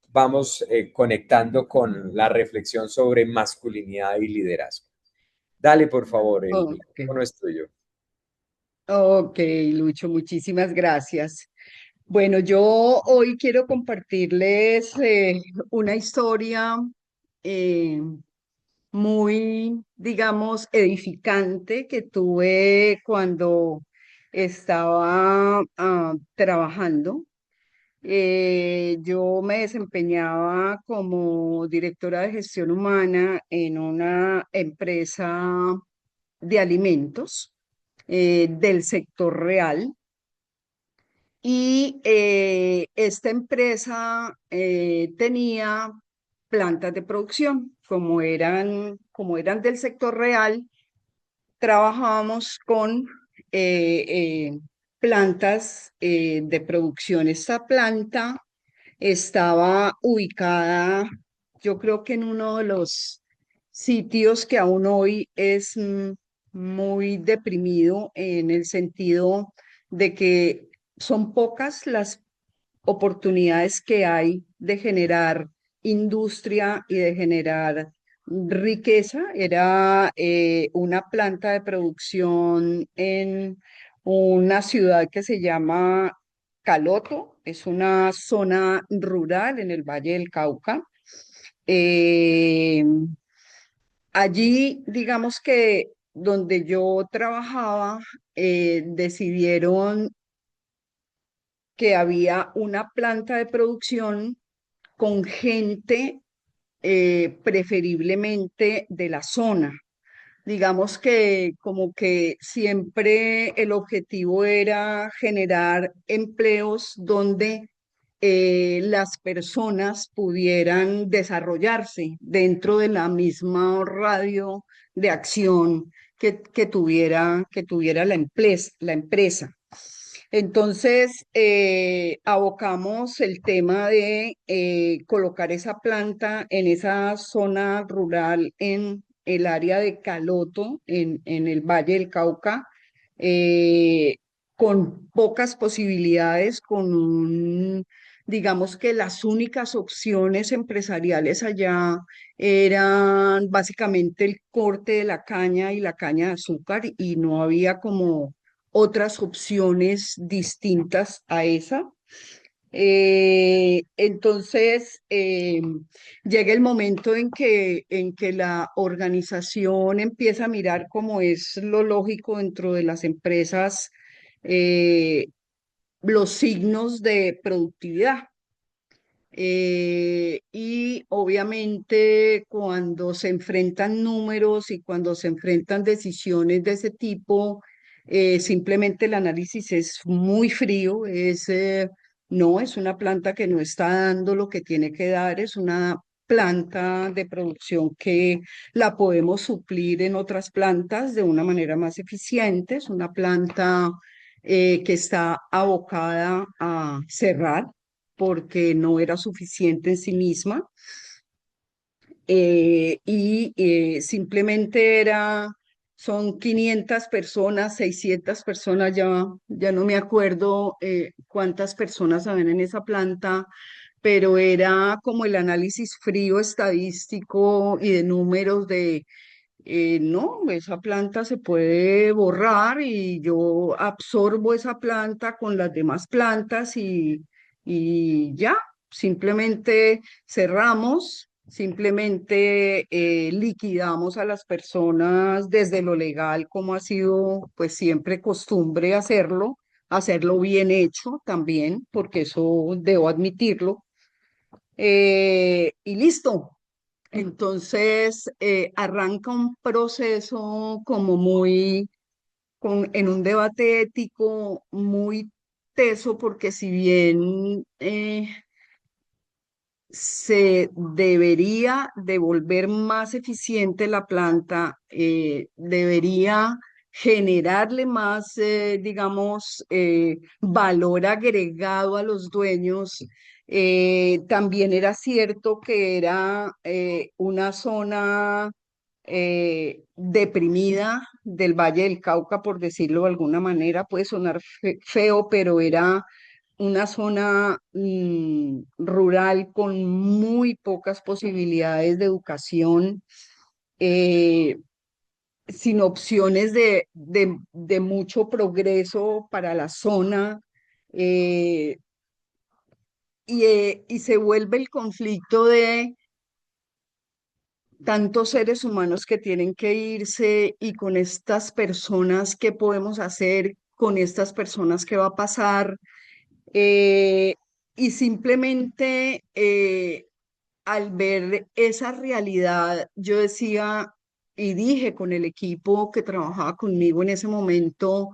vamos conectando con la reflexión sobre masculinidad y liderazgo. Dale, por favor, el Ok, micrófono es tuyo. ok, Lucho, muchísimas gracias. Bueno, yo hoy quiero compartirles una historia eh, muy, digamos, edificante que tuve cuando estaba trabajando. Yo me desempeñaba como directora de gestión humana en una empresa de alimentos del sector real. Y esta empresa tenía plantas de producción, como eran del sector real, trabajábamos con plantas de producción. Esta planta estaba ubicada, yo creo que en uno de los sitios que aún hoy es muy deprimido en el sentido de que son pocas las oportunidades que hay de generar industria y de generar riqueza. Era una planta de producción en una ciudad que se llama Caloto, es una zona rural en el Valle del Cauca. Eh, Allí, digamos que donde yo trabajaba, decidieron que había una planta de producción con gente preferiblemente de la zona. Digamos que como que siempre el objetivo era generar empleos donde las personas pudieran desarrollarse dentro de la misma radio de acción que tuviera la empresa. Entonces, abocamos el tema de colocar esa planta en esa zona rural en el área de Caloto, en el Valle del Cauca, eh, con pocas posibilidades, digamos que las únicas opciones empresariales allá eran básicamente el corte de la caña y la caña de azúcar y no había como otras opciones distintas a esa. Entonces, llega el momento en que la organización empieza a mirar cómo es lo lógico dentro de las empresas, eh, los signos de productividad. Y obviamente cuando se enfrentan números y cuando se enfrentan decisiones de ese tipo, simplemente el análisis es muy frío, no, es una planta que no está dando lo que tiene que dar, es una planta de producción que la podemos suplir en otras plantas de una manera más eficiente, es una planta que está abocada a cerrar porque no era suficiente en sí misma y simplemente son 500 personas, 600 personas, ya no me acuerdo cuántas personas habían en esa planta, pero era como el análisis frío estadístico y de números de no, esa planta se puede borrar y yo absorbo esa planta con las demás plantas y ya, simplemente cerramos, simplemente liquidamos a las personas desde lo legal, como ha sido pues siempre costumbre hacerlo bien hecho también, porque eso debo admitirlo. Y listo. Entonces, arranca un proceso como en un debate ético muy teso, porque si bien se debería de volver más eficiente la planta, debería generarle más, digamos, valor agregado a los dueños. También era cierto que era una zona deprimida del Valle del Cauca, por decirlo de alguna manera, puede sonar feo, pero era una zona rural con muy pocas posibilidades de educación, eh, sin opciones de mucho progreso para la zona. y se vuelve el conflicto de tantos seres humanos que tienen que irse y con estas personas, ¿qué podemos hacer? Con estas personas, ¿qué va a pasar? Eh, y simplemente al ver esa realidad, yo decía y dije con el equipo que trabajaba conmigo en ese momento,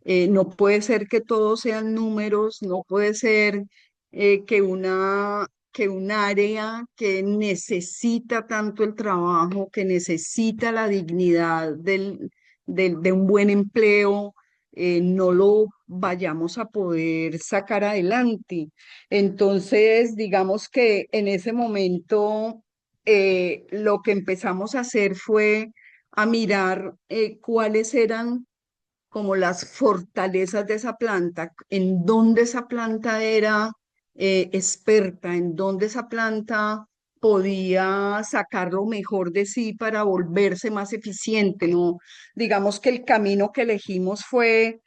no puede ser que todos sean números, no puede ser que un área que necesita tanto el trabajo, que necesita la dignidad de un buen empleo, no lo vayamos a poder sacar adelante. Entonces, digamos que en ese momento lo que empezamos a hacer fue a mirar cuáles eran como las fortalezas de esa planta, en dónde esa planta era experta, en dónde esa planta podía sacar lo mejor de sí para volverse más eficiente, ¿no? Digamos que el camino que elegimos fue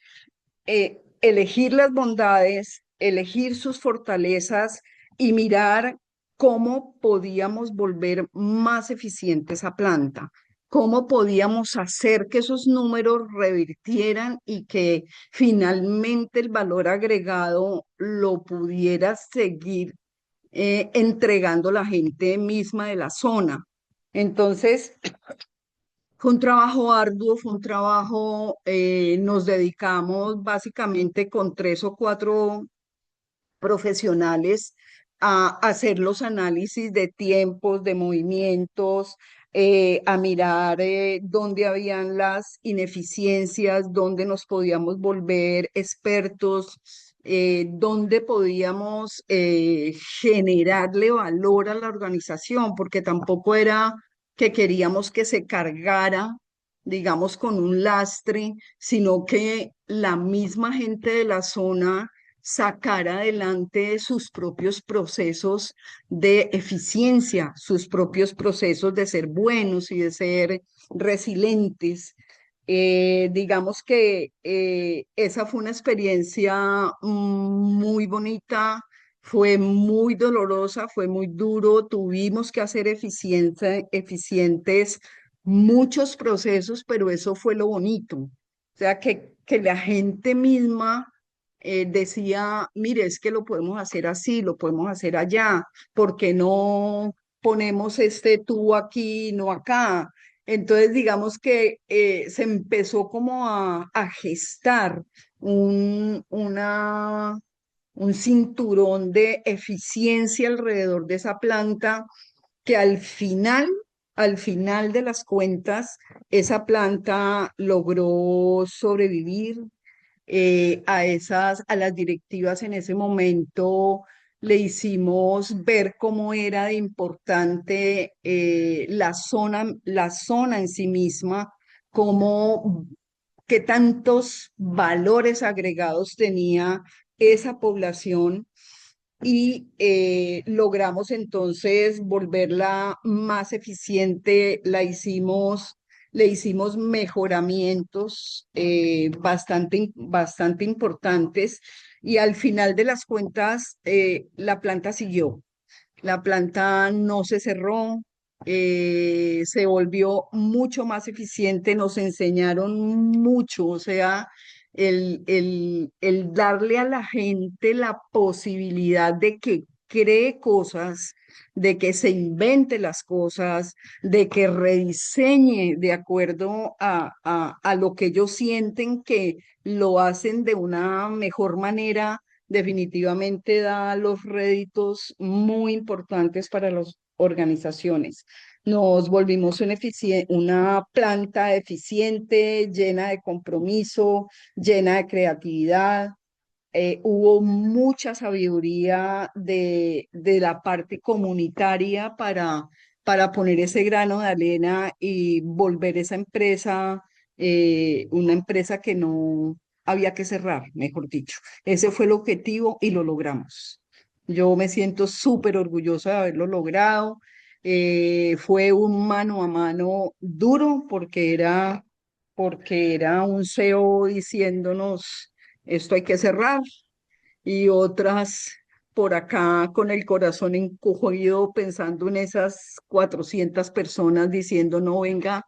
elegir las bondades, elegir sus fortalezas y mirar cómo podíamos volver más eficiente esa planta, cómo podíamos hacer que esos números revirtieran y que finalmente el valor agregado lo pudiera seguir entregando la gente misma de la zona. Entonces, fue un trabajo arduo, fue un trabajo, nos dedicamos básicamente con 3 o 4 profesionales a hacer los análisis de tiempos, de movimientos, a mirar dónde habían las ineficiencias, dónde nos podíamos volver expertos, dónde podíamos generarle valor a la organización, porque tampoco era que queríamos que se cargara, digamos, con un lastre, sino que la misma gente de la zona sacar adelante sus propios procesos de eficiencia, sus propios procesos de ser buenos y de ser resilientes. Digamos que esa fue una experiencia muy bonita, fue muy dolorosa, fue muy duro, tuvimos que hacer eficientes muchos procesos, pero eso fue lo bonito. O sea, que la gente misma decía, mire, es que lo podemos hacer así, lo podemos hacer allá, ¿por qué no ponemos este tubo aquí, no acá? Entonces, digamos que se empezó como a gestar un cinturón de eficiencia alrededor de esa planta que al final de las cuentas, esa planta logró sobrevivir, a las directivas en ese momento le hicimos ver cómo era de importante la zona en sí misma, cómo, qué tantos valores agregados tenía esa población y logramos entonces volverla más eficiente, le hicimos mejoramientos bastante importantes y al final de las cuentas la planta siguió. La planta no se cerró, se volvió mucho más eficiente, nos enseñaron mucho, o sea, el darle a la gente la posibilidad de que cree cosas, de que se invente las cosas, de que rediseñe de acuerdo a lo que ellos sienten que lo hacen de una mejor manera definitivamente da los réditos muy importantes para las organizaciones. Nos volvimos una planta eficiente, llena de compromiso, llena de creatividad. Hubo mucha sabiduría de la parte comunitaria para poner ese grano de arena y volver esa empresa una empresa que no había que cerrar, mejor dicho. Ese fue el objetivo y lo logramos. Yo me siento súper orgullosa de haberlo logrado. Fue un mano a mano duro porque era un CEO diciéndonos, esto hay que cerrar, y otras por acá con el corazón encogido pensando en esas 400 personas diciendo, no, venga,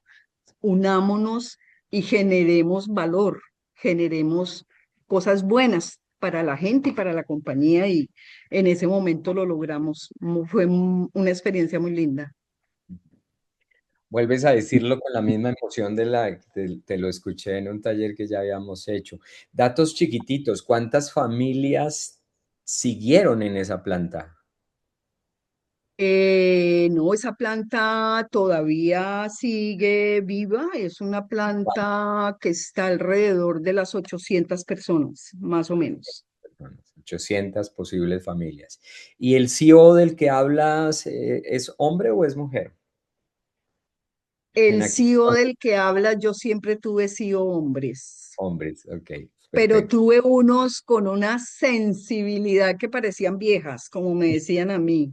unámonos y generemos valor, generemos cosas buenas para la gente y para la compañía y en ese momento lo logramos. Fue una experiencia muy linda. Vuelves a decirlo con la misma emoción de la te lo escuché en un taller que ya habíamos hecho. Datos chiquititos, ¿cuántas familias siguieron en esa planta? No, esa planta todavía sigue viva, es una planta que está alrededor de las 800 personas, más o menos. Personas, 800 posibles familias. ¿Y el CEO del que hablas es hombre o es mujer? En El aquí, CEO del que habla, yo siempre tuve CEO hombres, hombres, ok, pero perfecto. tuve unos con una sensibilidad que parecían viejas, como me decían a mí.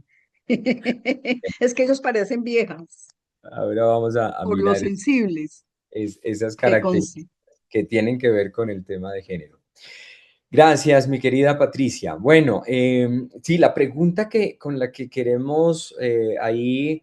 Es que ellos parecen viejas Ahora vamos a por lo mirar sensibles esas que características conste. que tienen que ver con el tema de género. Gracias, mi querida Patricia. Bueno, sí, la pregunta con la que queremos ahí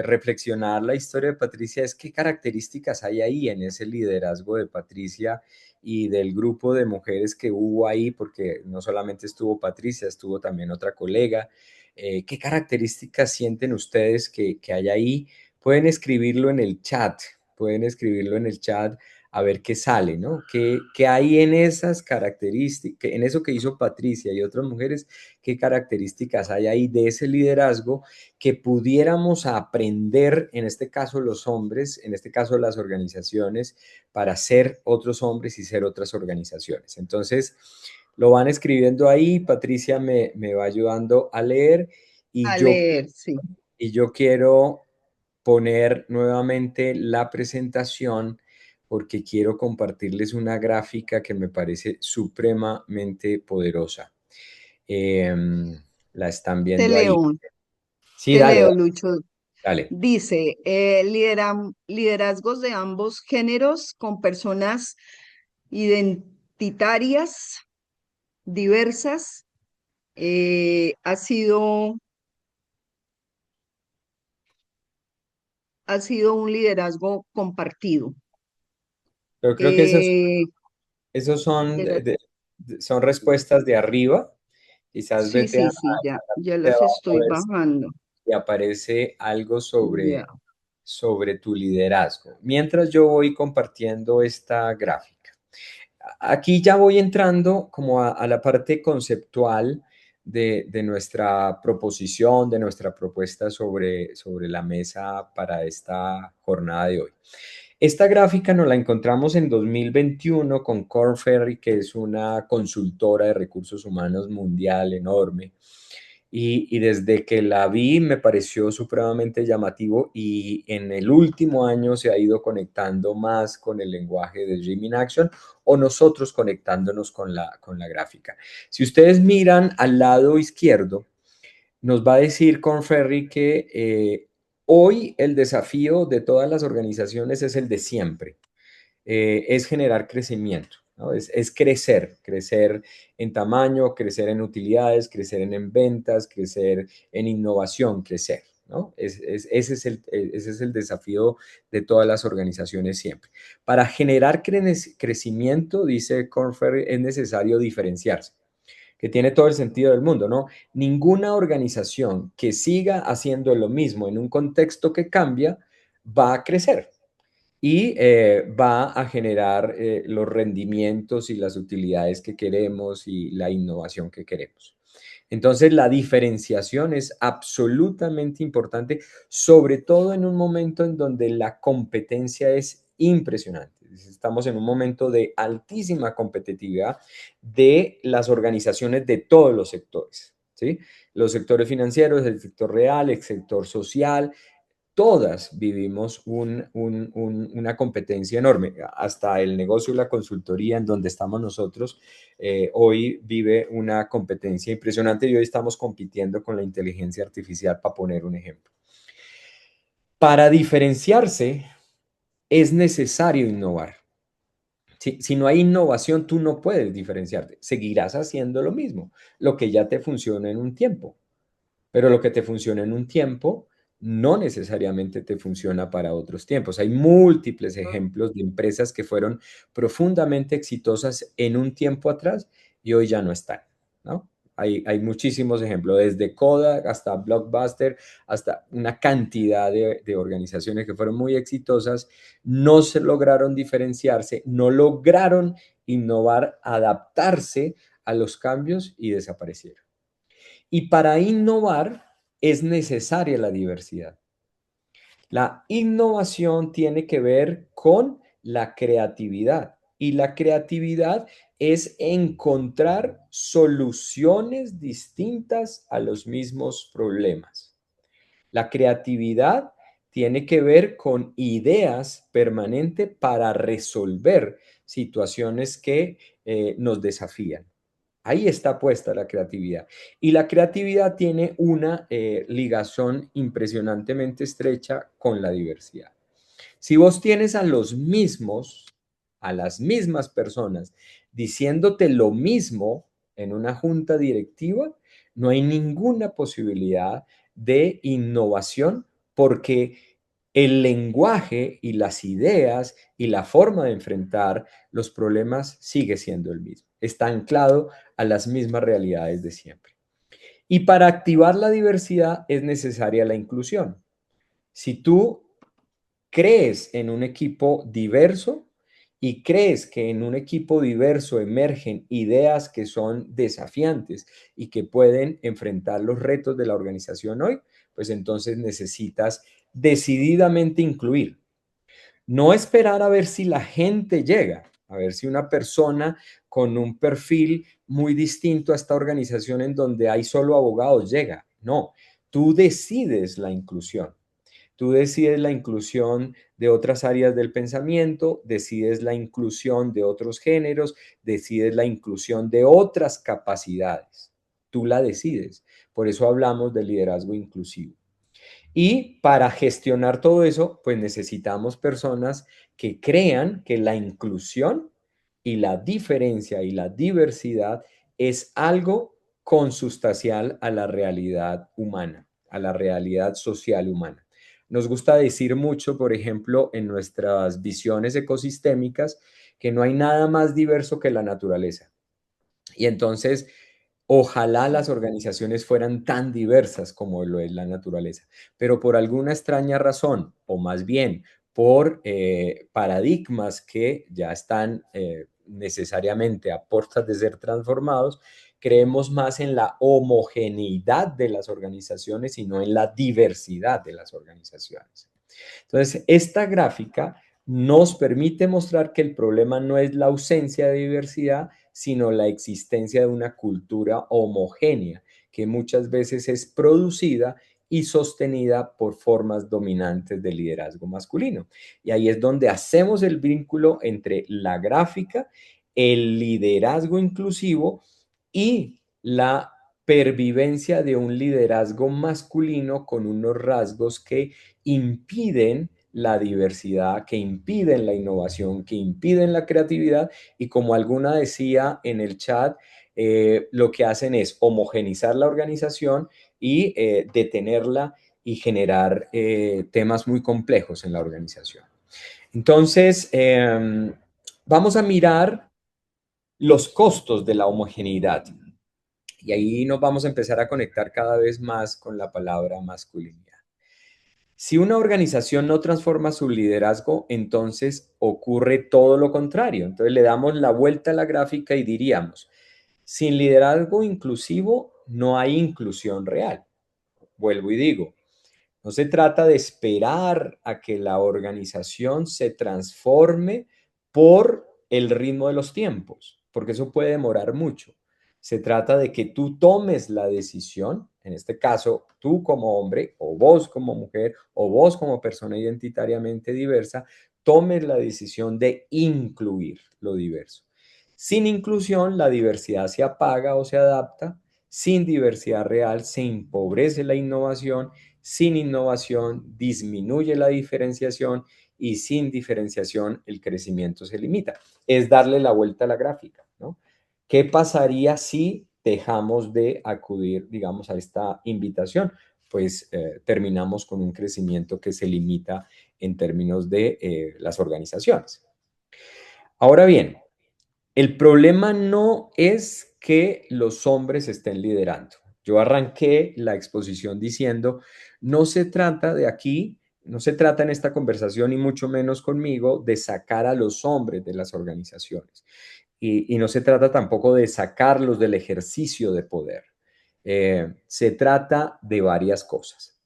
reflexionar la historia de Patricia es qué características hay ahí en ese liderazgo de Patricia y del grupo de mujeres que hubo ahí, porque no solamente estuvo Patricia, estuvo también otra colega. ¿Qué características sienten ustedes que hay ahí? Pueden escribirlo en el chat, pueden escribirlo en el chat a ver qué sale, ¿no? ¿Qué hay en esas características, en eso que hizo Patricia y otras mujeres, qué características hay ahí de ese liderazgo que pudiéramos aprender, en este caso los hombres, en este caso las organizaciones, para ser otros hombres y ser otras organizaciones? Entonces, lo van escribiendo ahí, Patricia me va ayudando a leer y A yo, leer, sí. y yo quiero poner nuevamente la presentación porque quiero compartirles una gráfica que me parece supremamente poderosa. La están Te viendo ahí. leo, Sí, te dale, leo, dale, Lucho. dale. Dice, liderazgos de ambos géneros con personas identitarias, diversas, eh, ha sido, ha sido un liderazgo compartido. Pero creo que Eh, esos son, espera, son respuestas de arriba. Quizás sí, vete a sí, la sí, ya parte de las abajo estoy a ver si bajando. te aparece algo Ya. sobre tu liderazgo. Mientras yo voy compartiendo esta gráfica. Aquí ya voy entrando como a la parte conceptual de nuestra proposición, de nuestra propuesta sobre la mesa para esta jornada de hoy. Esta gráfica nos la encontramos en 2021 con Korn Ferry, que es una consultora de recursos humanos mundial enorme. Y desde que la vi me pareció supremamente llamativo y en el último año se ha ido conectando más con el lenguaje de Dream in Action o nosotros conectándonos con la gráfica. Si ustedes miran al lado izquierdo, nos va a decir Conferri que hoy el desafío de todas las organizaciones es el de siempre, es generar crecimiento, ¿no? Es crecer, crecer en tamaño, crecer en utilidades, crecer en ventas, crecer en innovación, crecer. ¿No? Ese es el desafío de todas las organizaciones siempre. Para generar crecimiento, dice Korn Ferry, es necesario diferenciarse, que tiene todo el sentido del mundo, ¿no? Ninguna organización que siga haciendo lo mismo en un contexto que cambia va a crecer y va a generar los rendimientos y las utilidades que queremos y la innovación que queremos. Entonces, la diferenciación es absolutamente importante, sobre todo en un momento en donde la competencia es impresionante. Estamos en un momento de altísima competitividad de las organizaciones de todos los sectores, ¿sí? Los sectores financieros, el sector real, el sector social, todas vivimos una competencia enorme. Hasta el negocio y la consultoría en donde estamos nosotros hoy vive una competencia impresionante y hoy estamos compitiendo con la inteligencia artificial, para poner un ejemplo. Para diferenciarse es necesario innovar. Si no hay innovación, tú no puedes diferenciarte. Seguirás haciendo lo mismo, lo que ya te funciona en un tiempo. Pero lo que te funciona en un tiempo no necesariamente te funciona para otros tiempos. Hay múltiples ejemplos de empresas que fueron profundamente exitosas en un tiempo atrás y hoy ya no están, ¿no? Hay muchísimos ejemplos, desde Kodak hasta Blockbuster, hasta una cantidad de organizaciones que fueron muy exitosas, no se lograron diferenciarse, no lograron innovar, adaptarse a los cambios y desaparecieron. Y para innovar es necesaria la diversidad. La innovación tiene que ver con la creatividad y la creatividad es encontrar soluciones distintas a los mismos problemas. La creatividad tiene que ver con ideas permanentes para resolver situaciones que nos desafían. Ahí está puesta la creatividad. Y la creatividad tiene una ligazón impresionantemente estrecha con la diversidad. Si vos tienes a los mismos, a las mismas personas, diciéndote lo mismo en una junta directiva, no hay ninguna posibilidad de innovación porque el lenguaje y las ideas y la forma de enfrentar los problemas sigue siendo el mismo. Está anclado a las mismas realidades de siempre. Y para activar la diversidad es necesaria la inclusión. Si tú crees en un equipo diverso y crees que en un equipo diverso emergen ideas que son desafiantes y que pueden enfrentar los retos de la organización hoy, pues entonces necesitas decididamente incluir. No esperar a ver si la gente llega, a ver si una persona con un perfil muy distinto a esta organización en donde hay solo abogados llega. No, tú decides la inclusión. Tú decides la inclusión de otras áreas del pensamiento, decides la inclusión de otros géneros, decides la inclusión de otras capacidades. Tú la decides. Por eso hablamos de liderazgo inclusivo. Y para gestionar todo eso, pues necesitamos personas que crean que la inclusión y la diferencia y la diversidad es algo consustancial a la realidad humana, a la realidad social humana. Nos gusta decir mucho, por ejemplo, en nuestras visiones ecosistémicas, que no hay nada más diverso que la naturaleza. Y entonces, ojalá las organizaciones fueran tan diversas como lo es la naturaleza, pero por alguna extraña razón, o más bien por paradigmas que ya están necesariamente a puertas de ser transformados, creemos más en la homogeneidad de las organizaciones y no en la diversidad de las organizaciones. Entonces, esta gráfica nos permite mostrar que el problema no es la ausencia de diversidad, sino la existencia de una cultura homogénea, que muchas veces es producida y sostenida por formas dominantes de liderazgo masculino. Y ahí es donde hacemos el vínculo entre la gráfica, el liderazgo inclusivo y la pervivencia de un liderazgo masculino con unos rasgos que impiden la diversidad, que impiden la innovación, que impiden la creatividad y como alguna decía en el chat, lo que hacen es homogenizar la organización y detenerla y generar temas muy complejos en la organización. Entonces, vamos a mirar los costos de la homogeneidad. Y ahí nos vamos a empezar a conectar cada vez más con la palabra masculinidad. Si una organización no transforma su liderazgo, entonces ocurre todo lo contrario. Entonces le damos la vuelta a la gráfica y diríamos, sin liderazgo inclusivo no hay inclusión real. Vuelvo y digo, no se trata de esperar a que la organización se transforme por el ritmo de los tiempos, porque eso puede demorar mucho. Se trata de que tú tomes la decisión, en este caso, tú como hombre, o vos como mujer, o vos como persona identitariamente diversa, tomes la decisión de incluir lo diverso. Sin inclusión, la diversidad se apaga o se adapta. Sin diversidad real, se empobrece la innovación sin innovación disminuye la diferenciación y sin diferenciación el crecimiento se limita. Es darle la vuelta a la gráfica, ¿no? ¿Qué pasaría si dejamos de acudir, digamos, a esta invitación? Pues terminamos con un crecimiento que se limita en términos de las organizaciones. Ahora bien, el problema no es que los hombres estén liderando. Yo arranqué la exposición diciendo, no se trata de aquí, no se trata en esta conversación y mucho menos conmigo de sacar a los hombres de las organizaciones. Y no se trata tampoco de sacarlos del ejercicio de poder. Se trata de varias cosas.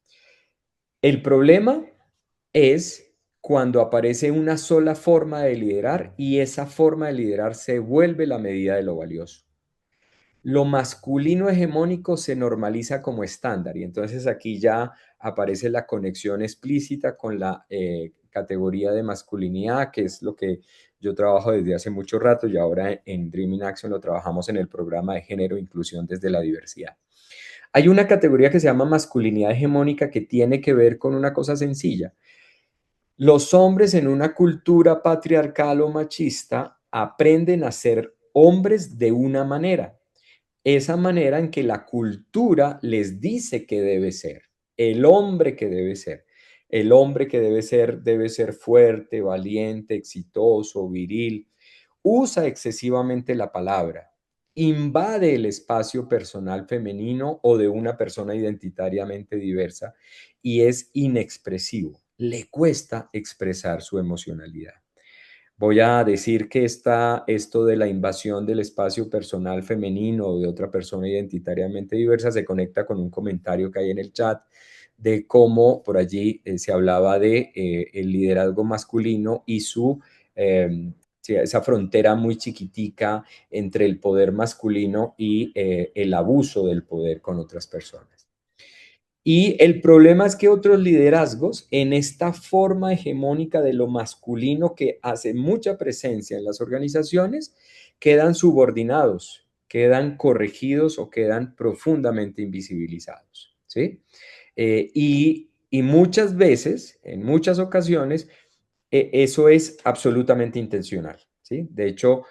El problema es cuando aparece una sola forma de liderar y esa forma de liderar se vuelve la medida de lo valioso. Lo masculino hegemónico se normaliza como estándar y entonces aquí ya aparece la conexión explícita con la categoría de masculinidad, que es lo que yo trabajo desde hace mucho rato y ahora en Dream in Action lo trabajamos en el programa de género e inclusión desde la diversidad. Hay una categoría que se llama masculinidad hegemónica que tiene que ver con una cosa sencilla. Los hombres en una cultura patriarcal o machista aprenden a ser hombres de una manera, esa manera en que la cultura les dice que debe ser, el hombre que debe ser. El hombre que debe ser fuerte, valiente, exitoso, viril. Usa excesivamente la palabra, invade el espacio personal femenino o de una persona identitariamente diversa y es inexpresivo. Le cuesta expresar su emocionalidad. Voy a decir que esto de la invasión del espacio personal femenino o de otra persona identitariamente diversa se conecta con un comentario que hay en el chat de cómo por allí se hablaba de el liderazgo masculino y sí, esa frontera muy chiquitica entre el poder masculino y el abuso del poder con otras personas. Y el problema es que otros liderazgos en esta forma hegemónica de lo masculino que hace mucha presencia en las organizaciones, quedan subordinados, quedan corregidos o quedan profundamente invisibilizados, ¿sí? Y muchas veces, en muchas ocasiones, eso es absolutamente intencional, ¿sí? De hecho,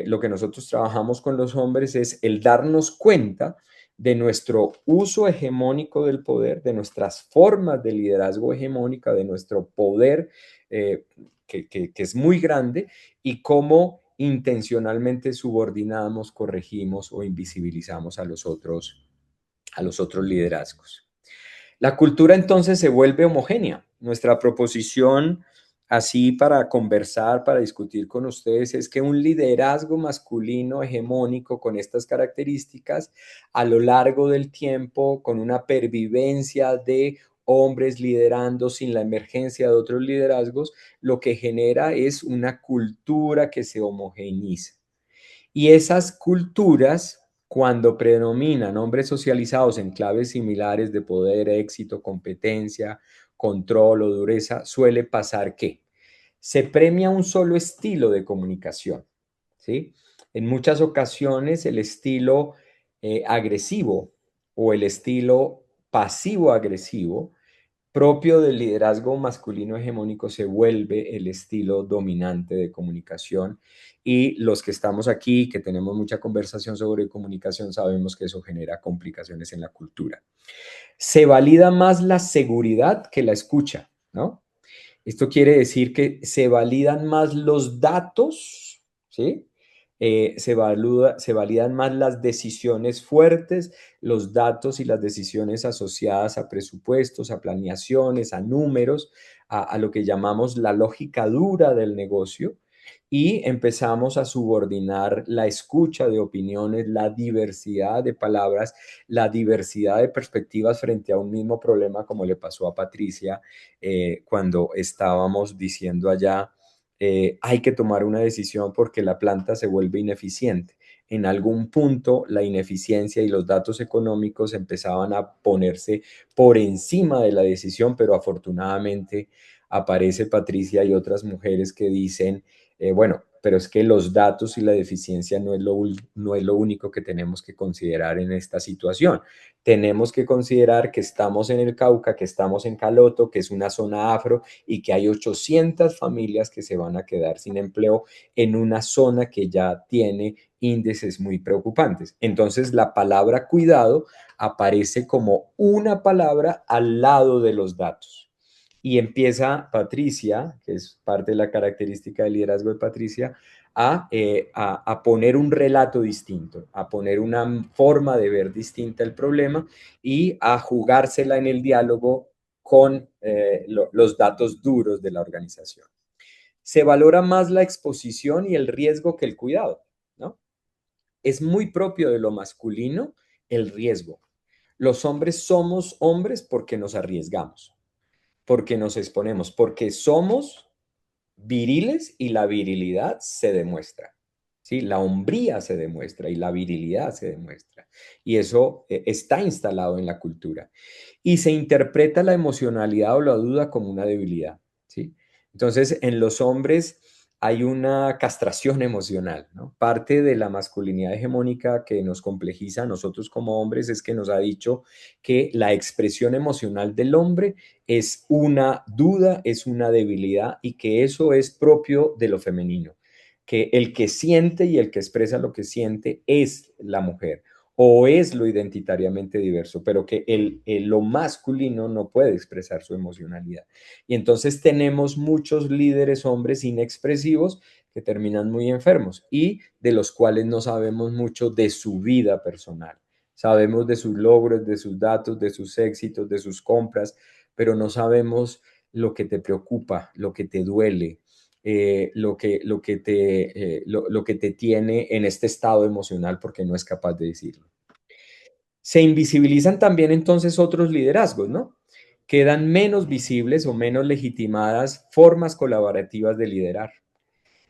lo que nosotros trabajamos con los hombres es el darnos cuenta de nuestro uso hegemónico del poder, de nuestras formas de liderazgo hegemónica, de nuestro poder que es muy grande y cómo intencionalmente subordinamos, corregimos o invisibilizamos a los otros liderazgos. La cultura entonces se vuelve homogénea. Nuestra proposición, así para conversar, para discutir con ustedes, es que un liderazgo masculino hegemónico con estas características, a lo largo del tiempo, con una pervivencia de hombres liderando sin la emergencia de otros liderazgos, lo que genera es una cultura que se homogeniza. Y esas culturas, cuando predominan hombres socializados en claves similares de poder, éxito, competencia, control o dureza, suele pasar que se premia un solo estilo de comunicación, ¿sí? En muchas ocasiones el estilo agresivo o el estilo pasivo-agresivo propio del liderazgo masculino hegemónico se vuelve el estilo dominante de comunicación y los que estamos aquí, que tenemos mucha conversación sobre comunicación, sabemos que eso genera complicaciones en la cultura. Se valida más la seguridad que la escucha, ¿no? Esto quiere decir que se validan más los datos, ¿sí? Se validan más las decisiones fuertes, los datos y las decisiones asociadas a presupuestos, a planeaciones, a números, a lo que llamamos la lógica dura del negocio y empezamos a subordinar la escucha de opiniones, la diversidad de palabras, la diversidad de perspectivas frente a un mismo problema, como le pasó a Patricia cuando estábamos diciendo allá, hay que tomar una decisión porque la planta se vuelve ineficiente. En algún punto la ineficiencia y los datos económicos empezaban a ponerse por encima de la decisión, pero afortunadamente aparece Patricia y otras mujeres que dicen, bueno, pero es que los datos y la deficiencia no es lo único que tenemos que considerar en esta situación. Tenemos que considerar que estamos en el Cauca, que estamos en Caloto, que es una zona afro y que hay 800 familias que se van a quedar sin empleo en una zona que ya tiene índices muy preocupantes. Entonces, la palabra cuidado aparece como una palabra al lado de los datos. Y empieza Patricia, que es parte de la característica del liderazgo de Patricia, a poner un relato distinto, a poner una forma de ver distinta el problema y a jugársela en el diálogo con los datos duros de la organización. Se valora más la exposición y el riesgo que el cuidado, ¿no? Es muy propio de lo masculino el riesgo. Los hombres somos hombres porque nos arriesgamos, porque nos exponemos, porque somos viriles y la virilidad se demuestra. ¿Sí? La hombría se demuestra y la virilidad se demuestra. Y eso está instalado en la cultura. Y se interpreta la emocionalidad o la duda como una debilidad. ¿Sí? Entonces, en los hombres hay una castración emocional, ¿no? Parte de la masculinidad hegemónica que nos complejiza a nosotros como hombres es que nos ha dicho que la expresión emocional del hombre es una duda, es una debilidad y que eso es propio de lo femenino, que el que siente y el que expresa lo que siente es la mujer o es lo identitariamente diverso, pero que lo masculino no puede expresar su emocionalidad. Y entonces tenemos muchos líderes hombres inexpresivos que terminan muy enfermos y de los cuales no sabemos mucho de su vida personal. Sabemos de sus logros, de sus datos, de sus éxitos, de sus compras, pero no sabemos lo que te preocupa, lo que te duele, lo que te tiene en este estado emocional porque no es capaz de decirlo. Se invisibilizan también entonces otros liderazgos, ¿no? Quedan menos visibles o menos legitimadas formas colaborativas de liderar.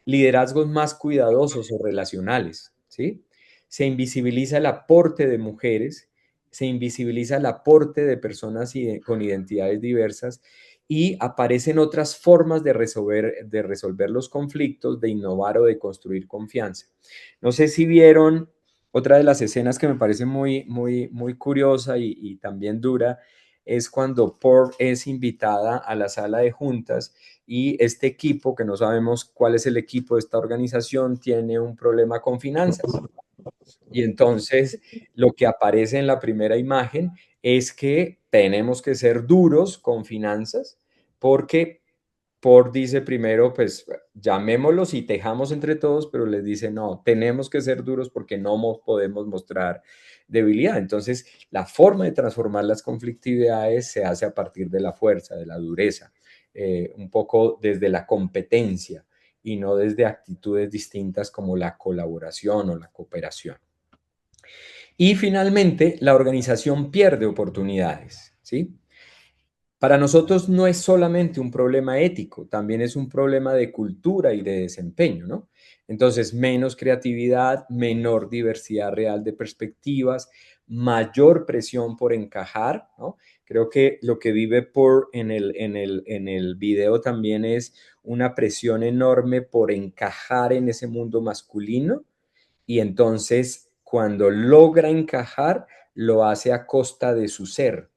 Liderazgos más cuidadosos o relacionales, ¿sí? Se invisibiliza el aporte de mujeres, se invisibiliza el aporte de personas con identidades diversas y aparecen otras formas de resolver los conflictos, de innovar o de construir confianza. No sé si vieron otra de las escenas que me parece muy curiosa y también dura, es cuando Por es invitada a la sala de juntas y este equipo, que no sabemos cuál es el equipo de esta organización, tiene un problema con finanzas. Y entonces lo que aparece en la primera imagen es que tenemos que ser duros con finanzas porque Por dice primero, pues llamémoslos y tejamos entre todos, pero les dice, no, tenemos que ser duros porque no podemos mostrar debilidad. Entonces, la forma de transformar las conflictividades se hace a partir de la fuerza, de la dureza, un poco desde la competencia y no desde actitudes distintas como la colaboración o la cooperación. Y finalmente, la organización pierde oportunidades, ¿sí? Para nosotros no es solamente un problema ético, también es un problema de cultura y de desempeño, ¿no? Entonces, menos creatividad, menor diversidad real de perspectivas, mayor presión por encajar, ¿no? Creo que lo que vive Por en el video también es una presión enorme por encajar en ese mundo masculino y entonces cuando logra encajar, lo hace a costa de su ser,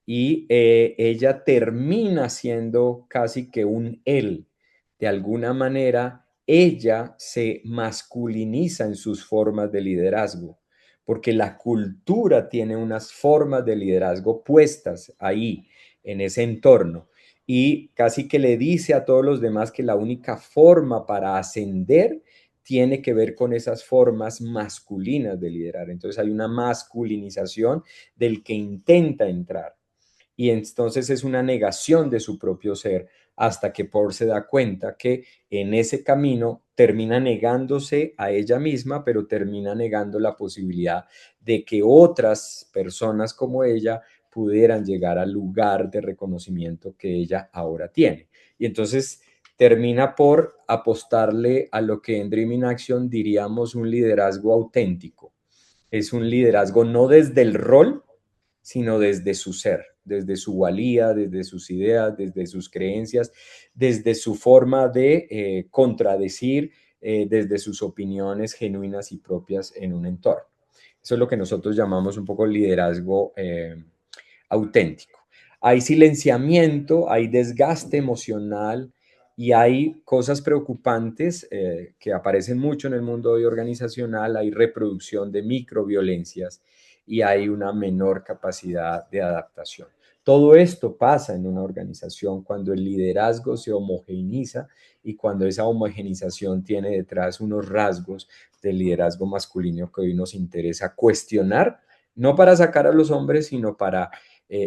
y ella termina siendo casi que un él. De alguna manera, ella se masculiniza en sus formas de liderazgo, porque la cultura tiene unas formas de liderazgo puestas ahí, en ese entorno, y casi que le dice a todos los demás que la única forma para ascender tiene que ver con esas formas masculinas de liderar. Entonces hay una masculinización del que intenta entrar y entonces es una negación de su propio ser hasta que Paul se da cuenta que en ese camino termina negándose a ella misma, pero termina negando la posibilidad de que otras personas como ella pudieran llegar al lugar de reconocimiento que ella ahora tiene. Y entonces termina por apostarle a lo que en Dream in Action diríamos un liderazgo auténtico. Es un liderazgo no desde el rol, sino desde su ser, desde su valía, desde sus ideas, desde sus creencias, desde su forma de contradecir desde sus opiniones genuinas y propias en un entorno. Eso es lo que nosotros llamamos un poco liderazgo auténtico. Hay silenciamiento, hay desgaste emocional y hay cosas preocupantes que aparecen mucho en el mundo hoy organizacional, hay reproducción de microviolencias y hay una menor capacidad de adaptación. Todo esto pasa en una organización cuando el liderazgo se homogeneiza y cuando esa homogenización tiene detrás unos rasgos del liderazgo masculino que hoy nos interesa cuestionar, no para sacar a los hombres, sino para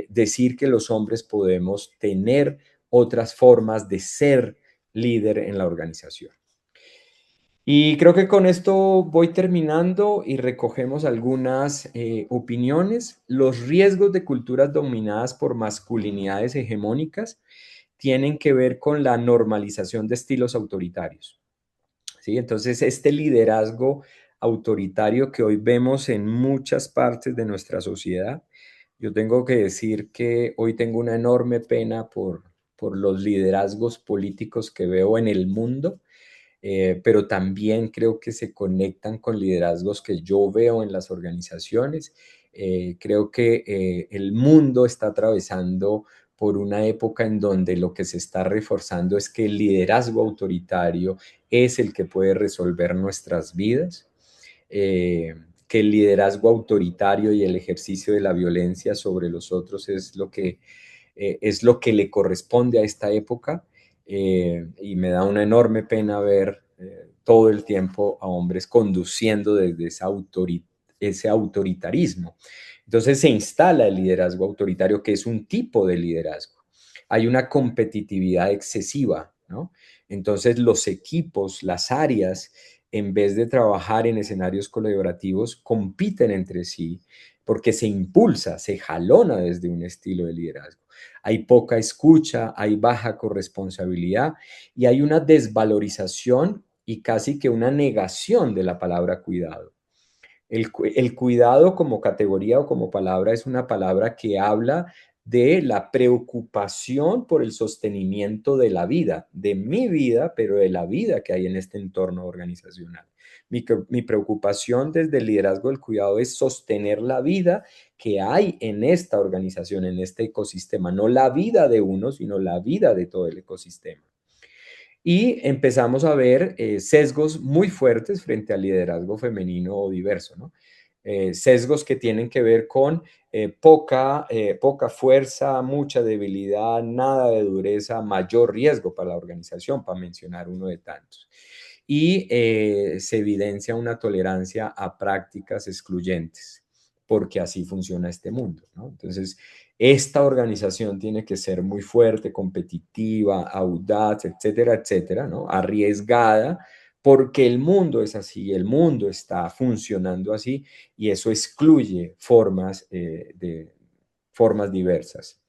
decir que los hombres podemos tener otras formas de ser líder en la organización. Y creo que con esto voy terminando y recogemos algunas opiniones. Los riesgos de culturas dominadas por masculinidades hegemónicas tienen que ver con la normalización de estilos autoritarios. ¿Sí? Entonces, este liderazgo autoritario que hoy vemos en muchas partes de nuestra sociedad, yo tengo que decir que hoy tengo una enorme pena por los liderazgos políticos que veo en el mundo, pero también creo que se conectan con liderazgos que yo veo en las organizaciones. Creo que el mundo está atravesando por una época en donde lo que se está reforzando es que el liderazgo autoritario es el que puede resolver nuestras vidas, que el liderazgo autoritario y el ejercicio de la violencia sobre los otros es lo que le corresponde a esta época. Y me da una enorme pena ver todo el tiempo a hombres conduciendo desde ese autoritarismo. Entonces se instala el liderazgo autoritario, que es un tipo de liderazgo. Hay una competitividad excesiva, ¿no? Entonces los equipos, las áreas, en vez de trabajar en escenarios colaborativos, compiten entre sí porque se impulsa, se jalona desde un estilo de liderazgo. Hay poca escucha, hay baja corresponsabilidad y hay una desvalorización y casi que una negación de la palabra cuidado. El cuidado como categoría o como palabra es una palabra que habla de la preocupación por el sostenimiento de la vida, de mi vida, pero de la vida que hay en este entorno organizacional. Mi preocupación desde el liderazgo del cuidado es sostener la vida que hay en esta organización, en este ecosistema, no la vida de uno, sino la vida de todo el ecosistema. Y empezamos a ver sesgos muy fuertes frente al liderazgo femenino o diverso, ¿no? Sesgos que tienen que ver con poca fuerza, mucha debilidad, nada de dureza, mayor riesgo para la organización, para mencionar uno de tantos. Y se evidencia una tolerancia a prácticas excluyentes, porque así funciona este mundo, ¿no? Entonces, esta organización tiene que ser muy fuerte, competitiva, audaz, etcétera, etcétera, ¿no? Arriesgada, porque el mundo es así, el mundo está funcionando así y eso excluye formas diversas.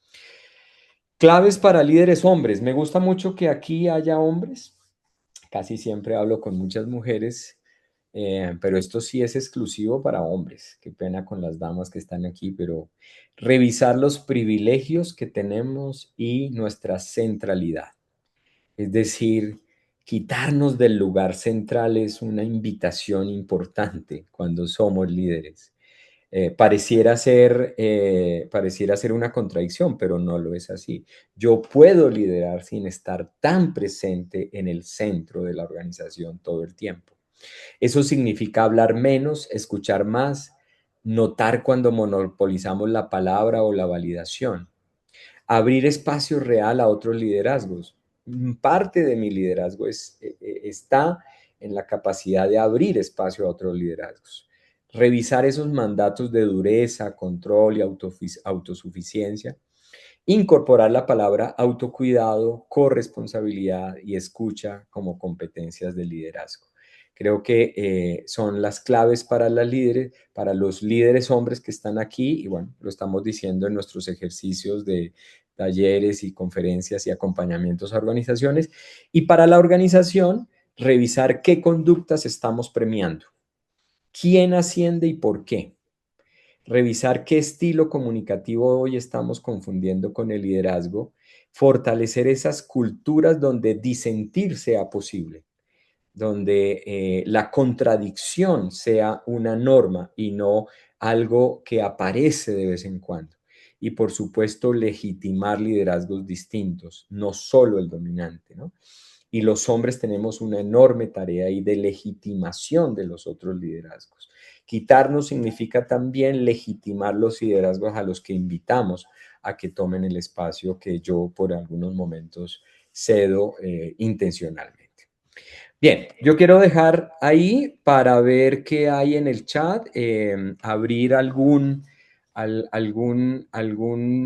Claves para líderes hombres. Me gusta mucho que aquí haya hombres. Casi siempre hablo con muchas mujeres, pero esto sí es exclusivo para hombres. Qué pena con las damas que están aquí, pero revisar los privilegios que tenemos y nuestra centralidad. Es decir, quitarnos del lugar central es una invitación importante cuando somos líderes. Pareciera ser una contradicción, pero no lo es así. Yo puedo liderar sin estar tan presente en el centro de la organización todo el tiempo. Eso significa hablar menos, escuchar más, notar cuando monopolizamos la palabra o la validación, abrir espacio real a otros liderazgos. Parte de mi liderazgo está en la capacidad de abrir espacio a otros liderazgos. Revisar esos mandatos de dureza, control y autosuficiencia. Incorporar la palabra autocuidado, corresponsabilidad y escucha como competencias de liderazgo. Creo que son las claves para los líderes hombres que están aquí y bueno, lo estamos diciendo en nuestros ejercicios de talleres y conferencias y acompañamientos a organizaciones. Y para la organización, revisar qué conductas estamos premiando, quién asciende y por qué. Revisar qué estilo comunicativo hoy estamos confundiendo con el liderazgo, fortalecer esas culturas donde disentir sea posible, donde la contradicción sea una norma y no algo que aparece de vez en cuando. Y por supuesto, legitimar liderazgos distintos, no solo el dominante, ¿no? Y los hombres tenemos una enorme tarea ahí de legitimación de los otros liderazgos. Quitarnos significa también legitimar los liderazgos a los que invitamos a que tomen el espacio que yo por algunos momentos cedo intencionalmente. Bien, yo quiero dejar ahí para ver qué hay en el chat, abrir algún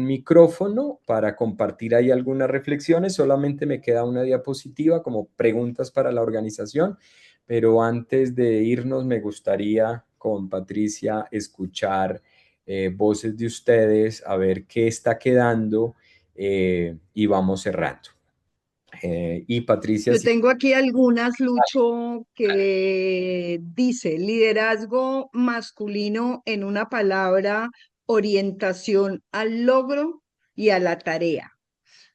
micrófono para compartir ahí algunas reflexiones. Solamente me queda una diapositiva como preguntas para la organización, pero antes de irnos me gustaría con Patricia escuchar voces de ustedes, a ver qué está quedando y vamos cerrando. Y Patricia, Yo sí. tengo aquí algunas, Lucho, que dice liderazgo masculino en una palabra, orientación al logro y a la tarea.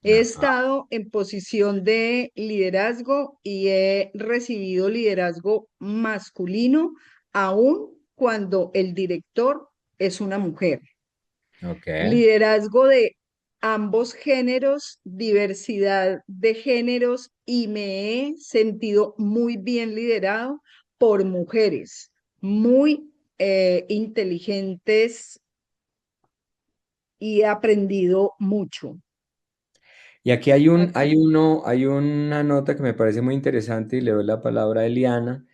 He Ajá, estado en posición de liderazgo y he recibido liderazgo masculino, aun cuando el director es una mujer. ok. Liderazgo de ambos géneros, diversidad de géneros, y me he sentido muy bien liderado por mujeres muy inteligentes y he aprendido mucho. Y aquí hay una nota que me parece muy interesante y le doy la palabra a Eliana.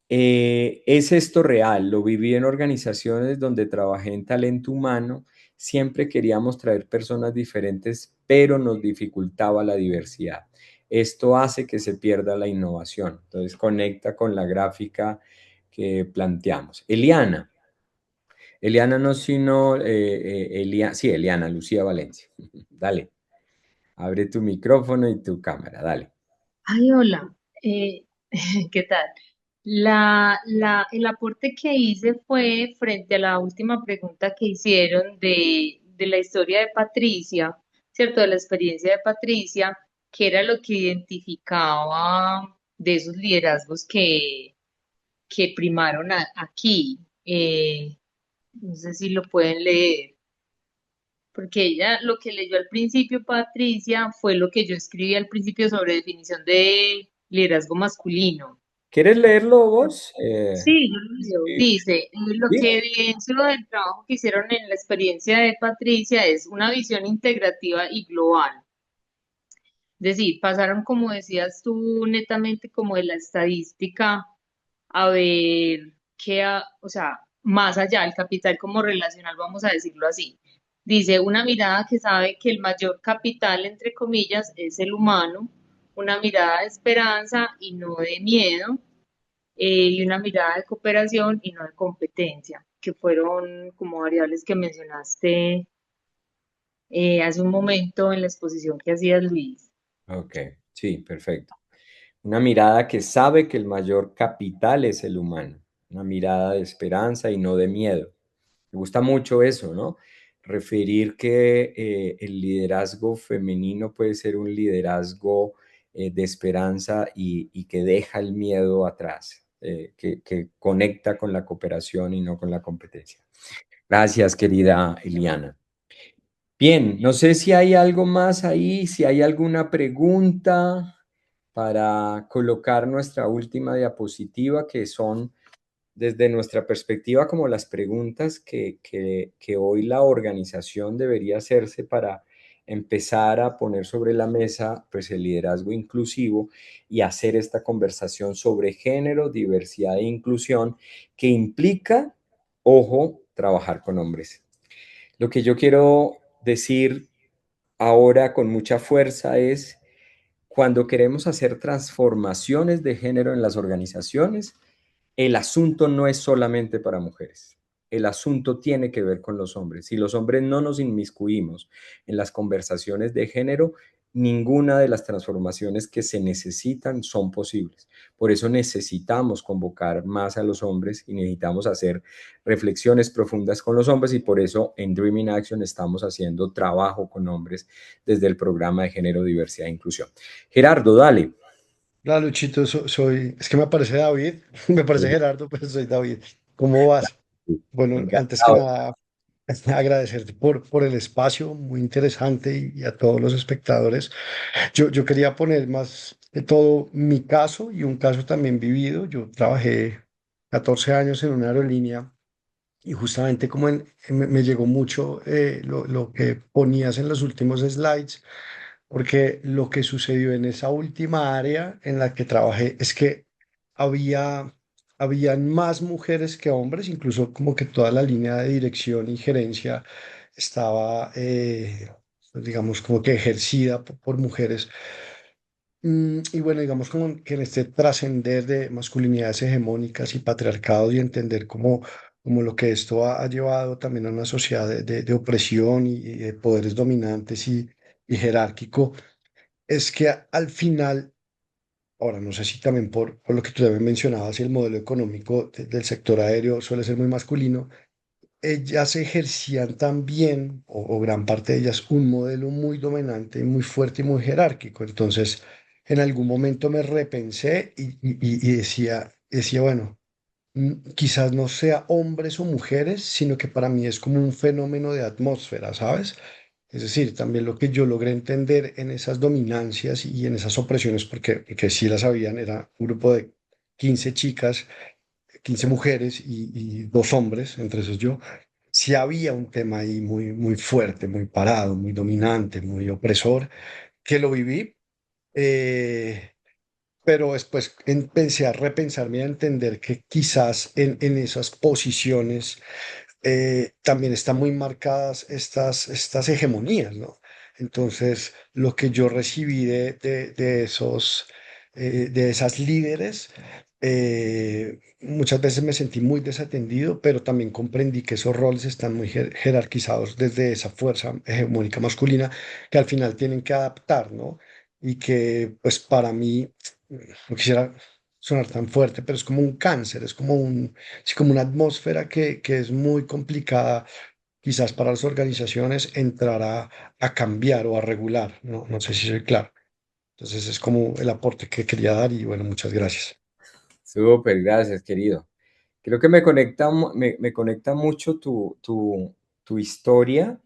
¿Es esto real? Lo viví en organizaciones donde trabajé en talento humano. Siempre queríamos traer personas diferentes, pero nos dificultaba la diversidad. Esto hace que se pierda la innovación. Entonces conecta con la gráfica que planteamos. Eliana no sino, sí, Eliana, Lucía Valencia. Dale, abre tu micrófono y tu cámara, dale. Ay, hola. Eh, ¿Qué tal? El aporte que hice fue frente a la última pregunta que hicieron de la historia de Patricia, ¿cierto? De la experiencia de Patricia, que era lo que identificaba de esos liderazgos que primaron aquí. No sé si lo pueden leer, porque ella lo que leyó al principio, Patricia, fue lo que yo escribí al principio sobre definición de liderazgo masculino. ¿Quieres leerlo vos? Sí, yo lo leo. Sí. Dice, lo Sí. que evidencio del trabajo que hicieron en la experiencia de Patricia es una visión integrativa y global. Es decir, pasaron, como decías tú, netamente como de la estadística a ver qué, o sea, más allá, el capital como relacional, vamos a decirlo así. Dice, una mirada que sabe que el mayor capital, entre comillas, es el humano, una mirada de esperanza y no de miedo, y una mirada de cooperación y no de competencia, que fueron como variables que mencionaste hace un momento en la exposición que hacías, Luis. Ok, sí, perfecto. Una mirada que sabe que el mayor capital es el humano. Una mirada de esperanza y no de miedo. Me gusta mucho eso, ¿no? Referir que el liderazgo femenino puede ser un liderazgo de esperanza y que deja el miedo atrás, que conecta con la cooperación y no con la competencia. Gracias, querida Eliana. Bien, no sé si hay algo más ahí, si hay alguna pregunta para colocar nuestra última diapositiva, que son desde nuestra perspectiva como las preguntas que hoy la organización debería hacerse para empezar a poner sobre la mesa pues el liderazgo inclusivo y hacer esta conversación sobre género, diversidad e inclusión que implica, ojo, trabajar con hombres. Lo que yo quiero decir ahora con mucha fuerza es cuando queremos hacer transformaciones de género en las organizaciones, el asunto no es solamente para mujeres. El asunto tiene que ver con los hombres. Si los hombres no nos inmiscuimos en las conversaciones de género, ninguna de las transformaciones que se necesitan son posibles. Por eso necesitamos convocar más a los hombres y necesitamos hacer reflexiones profundas con los hombres y por eso en Dreaming Action estamos haciendo trabajo con hombres desde el programa de género, diversidad e inclusión. Gerardo, dale. Hola Luchito, es que me aparece David, me parece Gerardo, pero soy David. ¿Cómo vas? Bueno, antes que Encantado. nada, agradecerte por el espacio, muy interesante, y a todos los espectadores. Yo quería poner más de todo mi caso y un caso también vivido. Yo trabajé 14 años en una aerolínea y justamente me llegó mucho lo que ponías en los últimos slides, porque lo que sucedió en esa última área en la que trabajé es que había, habían más mujeres que hombres, incluso como que toda la línea de dirección y gerencia estaba, digamos, como que ejercida por mujeres. Y bueno, digamos como que en este trascender de masculinidades hegemónicas y patriarcado y entender como lo que esto ha llevado también a una sociedad de opresión y de poderes dominantes y jerárquico, es que al final, ahora no sé si también por lo que tú también mencionabas, y el modelo económico del sector aéreo suele ser muy masculino, ellas ejercían también, o gran parte de ellas, un modelo muy dominante, muy fuerte y muy jerárquico. Entonces, en algún momento me repensé y decía, bueno, quizás no sea hombres o mujeres, sino que para mí es como un fenómeno de atmósfera, ¿sabes? Es decir, también lo que yo logré entender en esas dominancias y en esas opresiones, porque sí las habían, era un grupo de 15 chicas, 15 mujeres y dos hombres, entre esos yo, sí había un tema ahí muy fuerte, muy parado, muy dominante, muy opresor, que lo viví. eh, pero después empecé a repensarme y a entender que quizás en esas posiciones también están muy marcadas estas hegemonías, ¿no? Entonces, lo que yo recibí de esas líderes, muchas veces me sentí muy desatendido, pero también comprendí que esos roles están muy jerarquizados desde esa fuerza hegemónica masculina que al final tienen que adaptar, ¿no? Y que, pues para mí, no quisiera sonar tan fuerte, pero es como un cáncer, es como sí, como una atmósfera que es muy complicada quizás para las organizaciones entrar a cambiar o a regular. No, no sé si soy claro. Entonces es como el aporte que quería dar y bueno, muchas gracias. Súper, gracias, querido. Creo que me conecta mucho tu historia,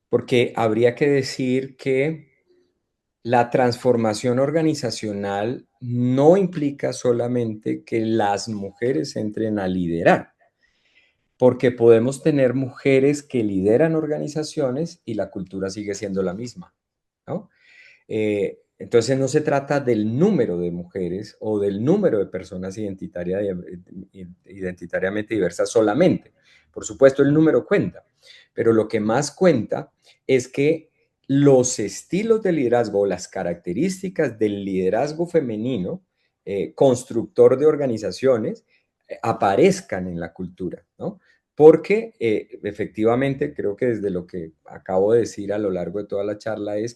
porque habría que decir que la transformación organizacional no implica solamente que las mujeres entren a liderar, porque podemos tener mujeres que lideran organizaciones y la cultura sigue siendo la misma, ¿no? Entonces no se trata del número de mujeres o del número de personas identitariamente diversas solamente. Por supuesto, el número cuenta, pero lo que más cuenta es que los estilos de liderazgo o las características del liderazgo femenino, constructor de organizaciones, aparezcan en la cultura, ¿no? Porque efectivamente creo que desde lo que acabo de decir a lo largo de toda la charla es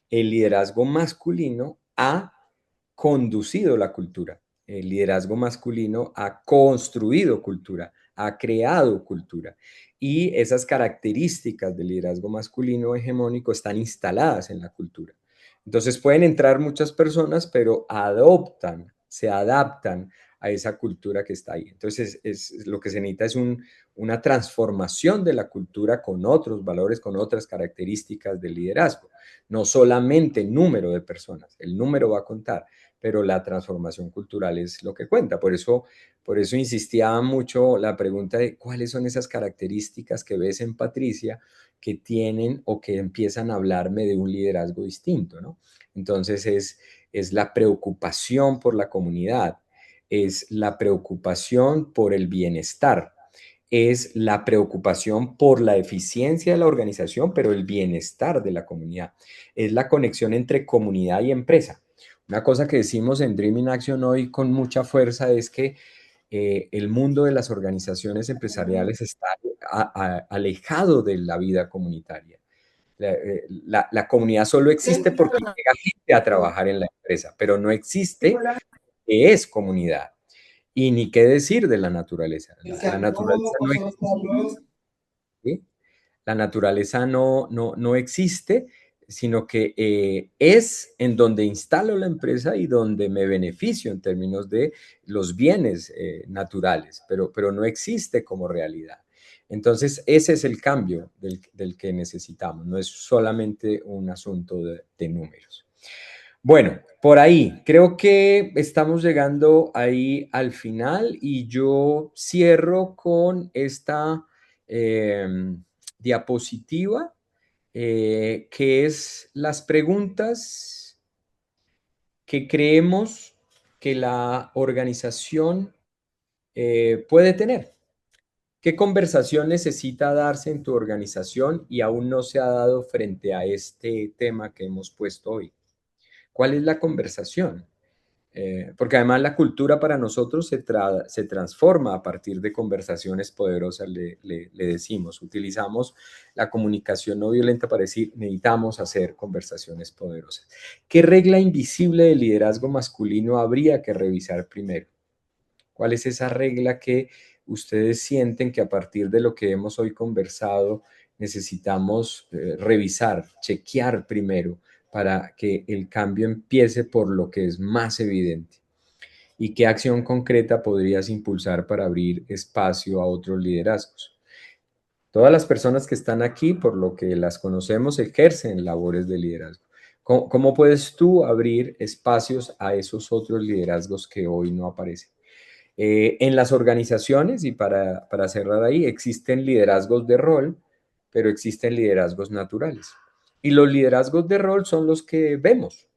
el liderazgo masculino ha conducido la cultura. El liderazgo masculino ha construido cultura, ha creado cultura. Y esas características del liderazgo masculino hegemónico están instaladas en la cultura. Entonces pueden entrar muchas personas, pero se adaptan a esa cultura que está ahí. Entonces, lo que se necesita es una transformación de la cultura con otros valores, con otras características del liderazgo. No solamente el número de personas, el número va a contar, pero la transformación cultural es lo que cuenta. Por eso insistía mucho la pregunta de cuáles son esas características que ves en Patricia que tienen o que empiezan a hablarme de un liderazgo distinto, ¿no? Entonces es la preocupación por la comunidad, es la preocupación por el bienestar, es la preocupación por la eficiencia de la organización, pero el bienestar de la comunidad. Es la conexión entre comunidad y empresa. Una cosa que decimos en Dream in Action hoy con mucha fuerza es que el mundo de las organizaciones empresariales está alejado de la vida comunitaria. La comunidad solo existe porque llega gente a trabajar en la empresa, pero no existe que es comunidad. Y ni qué decir de la naturaleza. La naturaleza no existe. ¿Sí? La naturaleza no existe sino que es en donde instalo la empresa y donde me beneficio en términos de los bienes naturales, pero no existe como realidad. Entonces, ese es el cambio del que necesitamos, no es solamente un asunto de números. Bueno, por ahí, creo que estamos llegando ahí al final y yo cierro con esta diapositiva, que es las preguntas que creemos que la organización puede tener. ¿Qué conversación necesita darse en tu organización y aún no se ha dado frente a este tema que hemos puesto hoy? ¿Cuál es la conversación? Porque además la cultura para nosotros se transforma a partir de conversaciones poderosas, le decimos. Utilizamos la comunicación no violenta para decir, necesitamos hacer conversaciones poderosas. ¿Qué regla invisible de liderazgo masculino habría que revisar primero? ¿Cuál es esa regla que ustedes sienten que a partir de lo que hemos hoy conversado necesitamos revisar, chequear primero para que el cambio empiece por lo que es más evidente? ¿Y qué acción concreta podrías impulsar para abrir espacio a otros liderazgos? Todas las personas que están aquí, por lo que las conocemos, ejercen labores de liderazgo. ¿Cómo puedes tú abrir espacios a esos otros liderazgos que hoy no aparecen? En las organizaciones, y para cerrar ahí, existen liderazgos de rol, pero existen liderazgos naturales. Y los liderazgos de rol son los que vemos,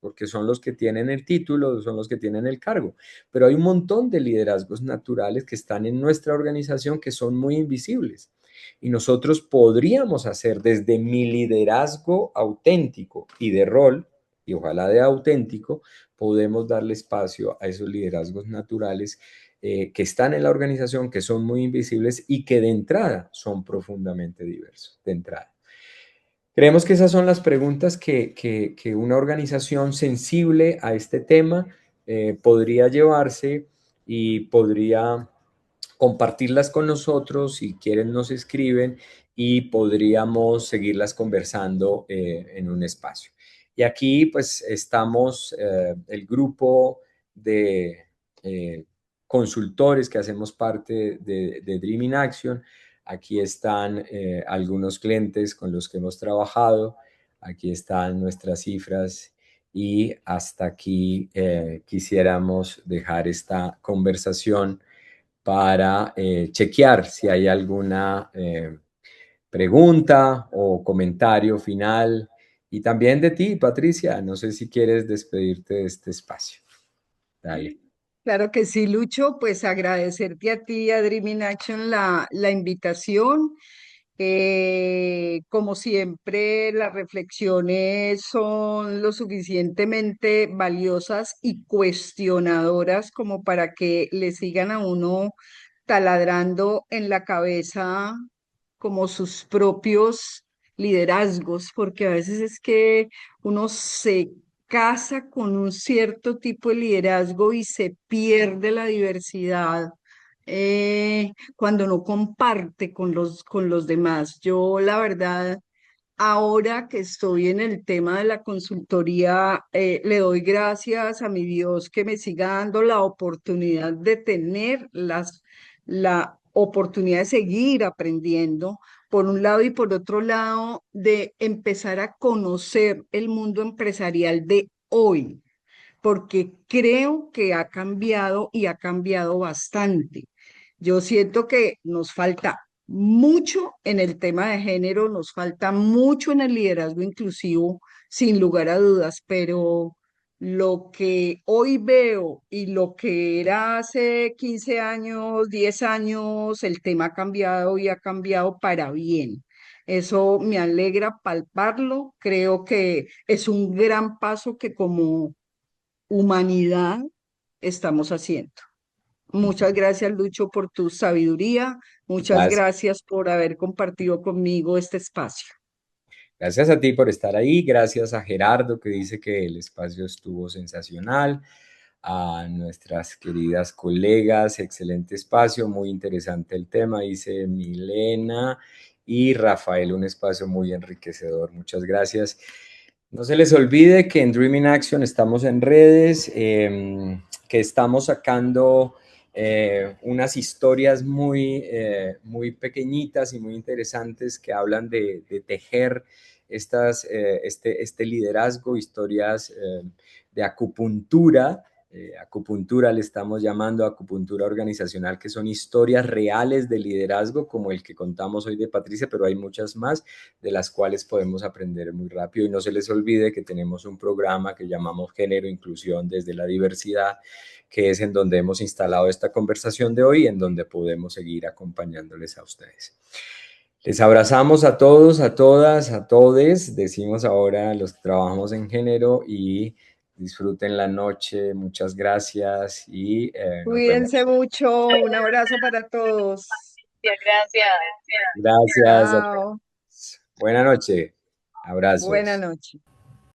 porque son los que tienen el título, son los que tienen el cargo. Pero hay un montón de liderazgos naturales que están en nuestra organización que son muy invisibles. Y nosotros podríamos hacer desde mi liderazgo auténtico y de rol, y ojalá de auténtico, podemos darle espacio a esos liderazgos naturales que están en la organización, que son muy invisibles y que de entrada son profundamente diversos, de entrada. Creemos que esas son las preguntas que una organización sensible a este tema podría llevarse y podría compartirlas con nosotros. Si quieren, nos escriben y podríamos seguirlas conversando en un espacio. Y aquí pues estamos el grupo de consultores que hacemos parte de Dream in Action. Aquí están algunos clientes con los que hemos trabajado. Aquí están nuestras cifras y hasta aquí quisiéramos dejar esta conversación para chequear si hay alguna pregunta o comentario final. Y también de ti, Patricia, no sé si quieres despedirte de este espacio. Dale. Claro que sí, Lucho, pues agradecerte a ti, a Dream in Action, la invitación. Como siempre, las reflexiones son lo suficientemente valiosas y cuestionadoras como para que le sigan a uno taladrando en la cabeza como sus propios liderazgos, porque a veces es que uno se casa con un cierto tipo de liderazgo y se pierde la diversidad cuando no comparte con los demás. Yo, la verdad, ahora que estoy en el tema de la consultoría, le doy gracias a mi Dios que me siga dando la oportunidad de tener la oportunidad de seguir aprendiendo, por un lado, y por otro lado, de empezar a conocer el mundo empresarial de hoy, porque creo que ha cambiado y ha cambiado bastante. Yo siento que nos falta mucho en el tema de género, nos falta mucho en el liderazgo inclusivo, sin lugar a dudas, pero lo que hoy veo y lo que era hace 15 años, 10 años, el tema ha cambiado y ha cambiado para bien. Eso me alegra palparlo, creo que es un gran paso que como humanidad estamos haciendo. Muchas gracias, Lucho, por tu sabiduría. Muchas Gracias. gracias por haber compartido conmigo este espacio. Gracias a ti por estar ahí, gracias a Gerardo que dice que el espacio estuvo sensacional, a nuestras queridas colegas, excelente espacio, muy interesante el tema, dice Milena, y Rafael, un espacio muy enriquecedor. Muchas gracias. No se les olvide que en Dreaming Action estamos en redes, que estamos sacando unas historias muy pequeñitas y muy interesantes que hablan de tejer este liderazgo, historias de acupuntura. Acupuntura le estamos llamando acupuntura organizacional, que son historias reales de liderazgo, como el que contamos hoy de Patricia, pero hay muchas más de las cuales podemos aprender muy rápido. Y no se les olvide que tenemos un programa que llamamos Género Inclusión desde la Diversidad, que es en donde hemos instalado esta conversación de hoy, en donde podemos seguir acompañándoles a ustedes. Les abrazamos a todos, a todas, a todes, decimos ahora los que trabajamos en género, y disfruten la noche. Muchas gracias y nos vemos. Cuídense mucho, un abrazo para todos. Gracias. Gracias a Chao, todos. Buena noche. buena Abrazos. noche.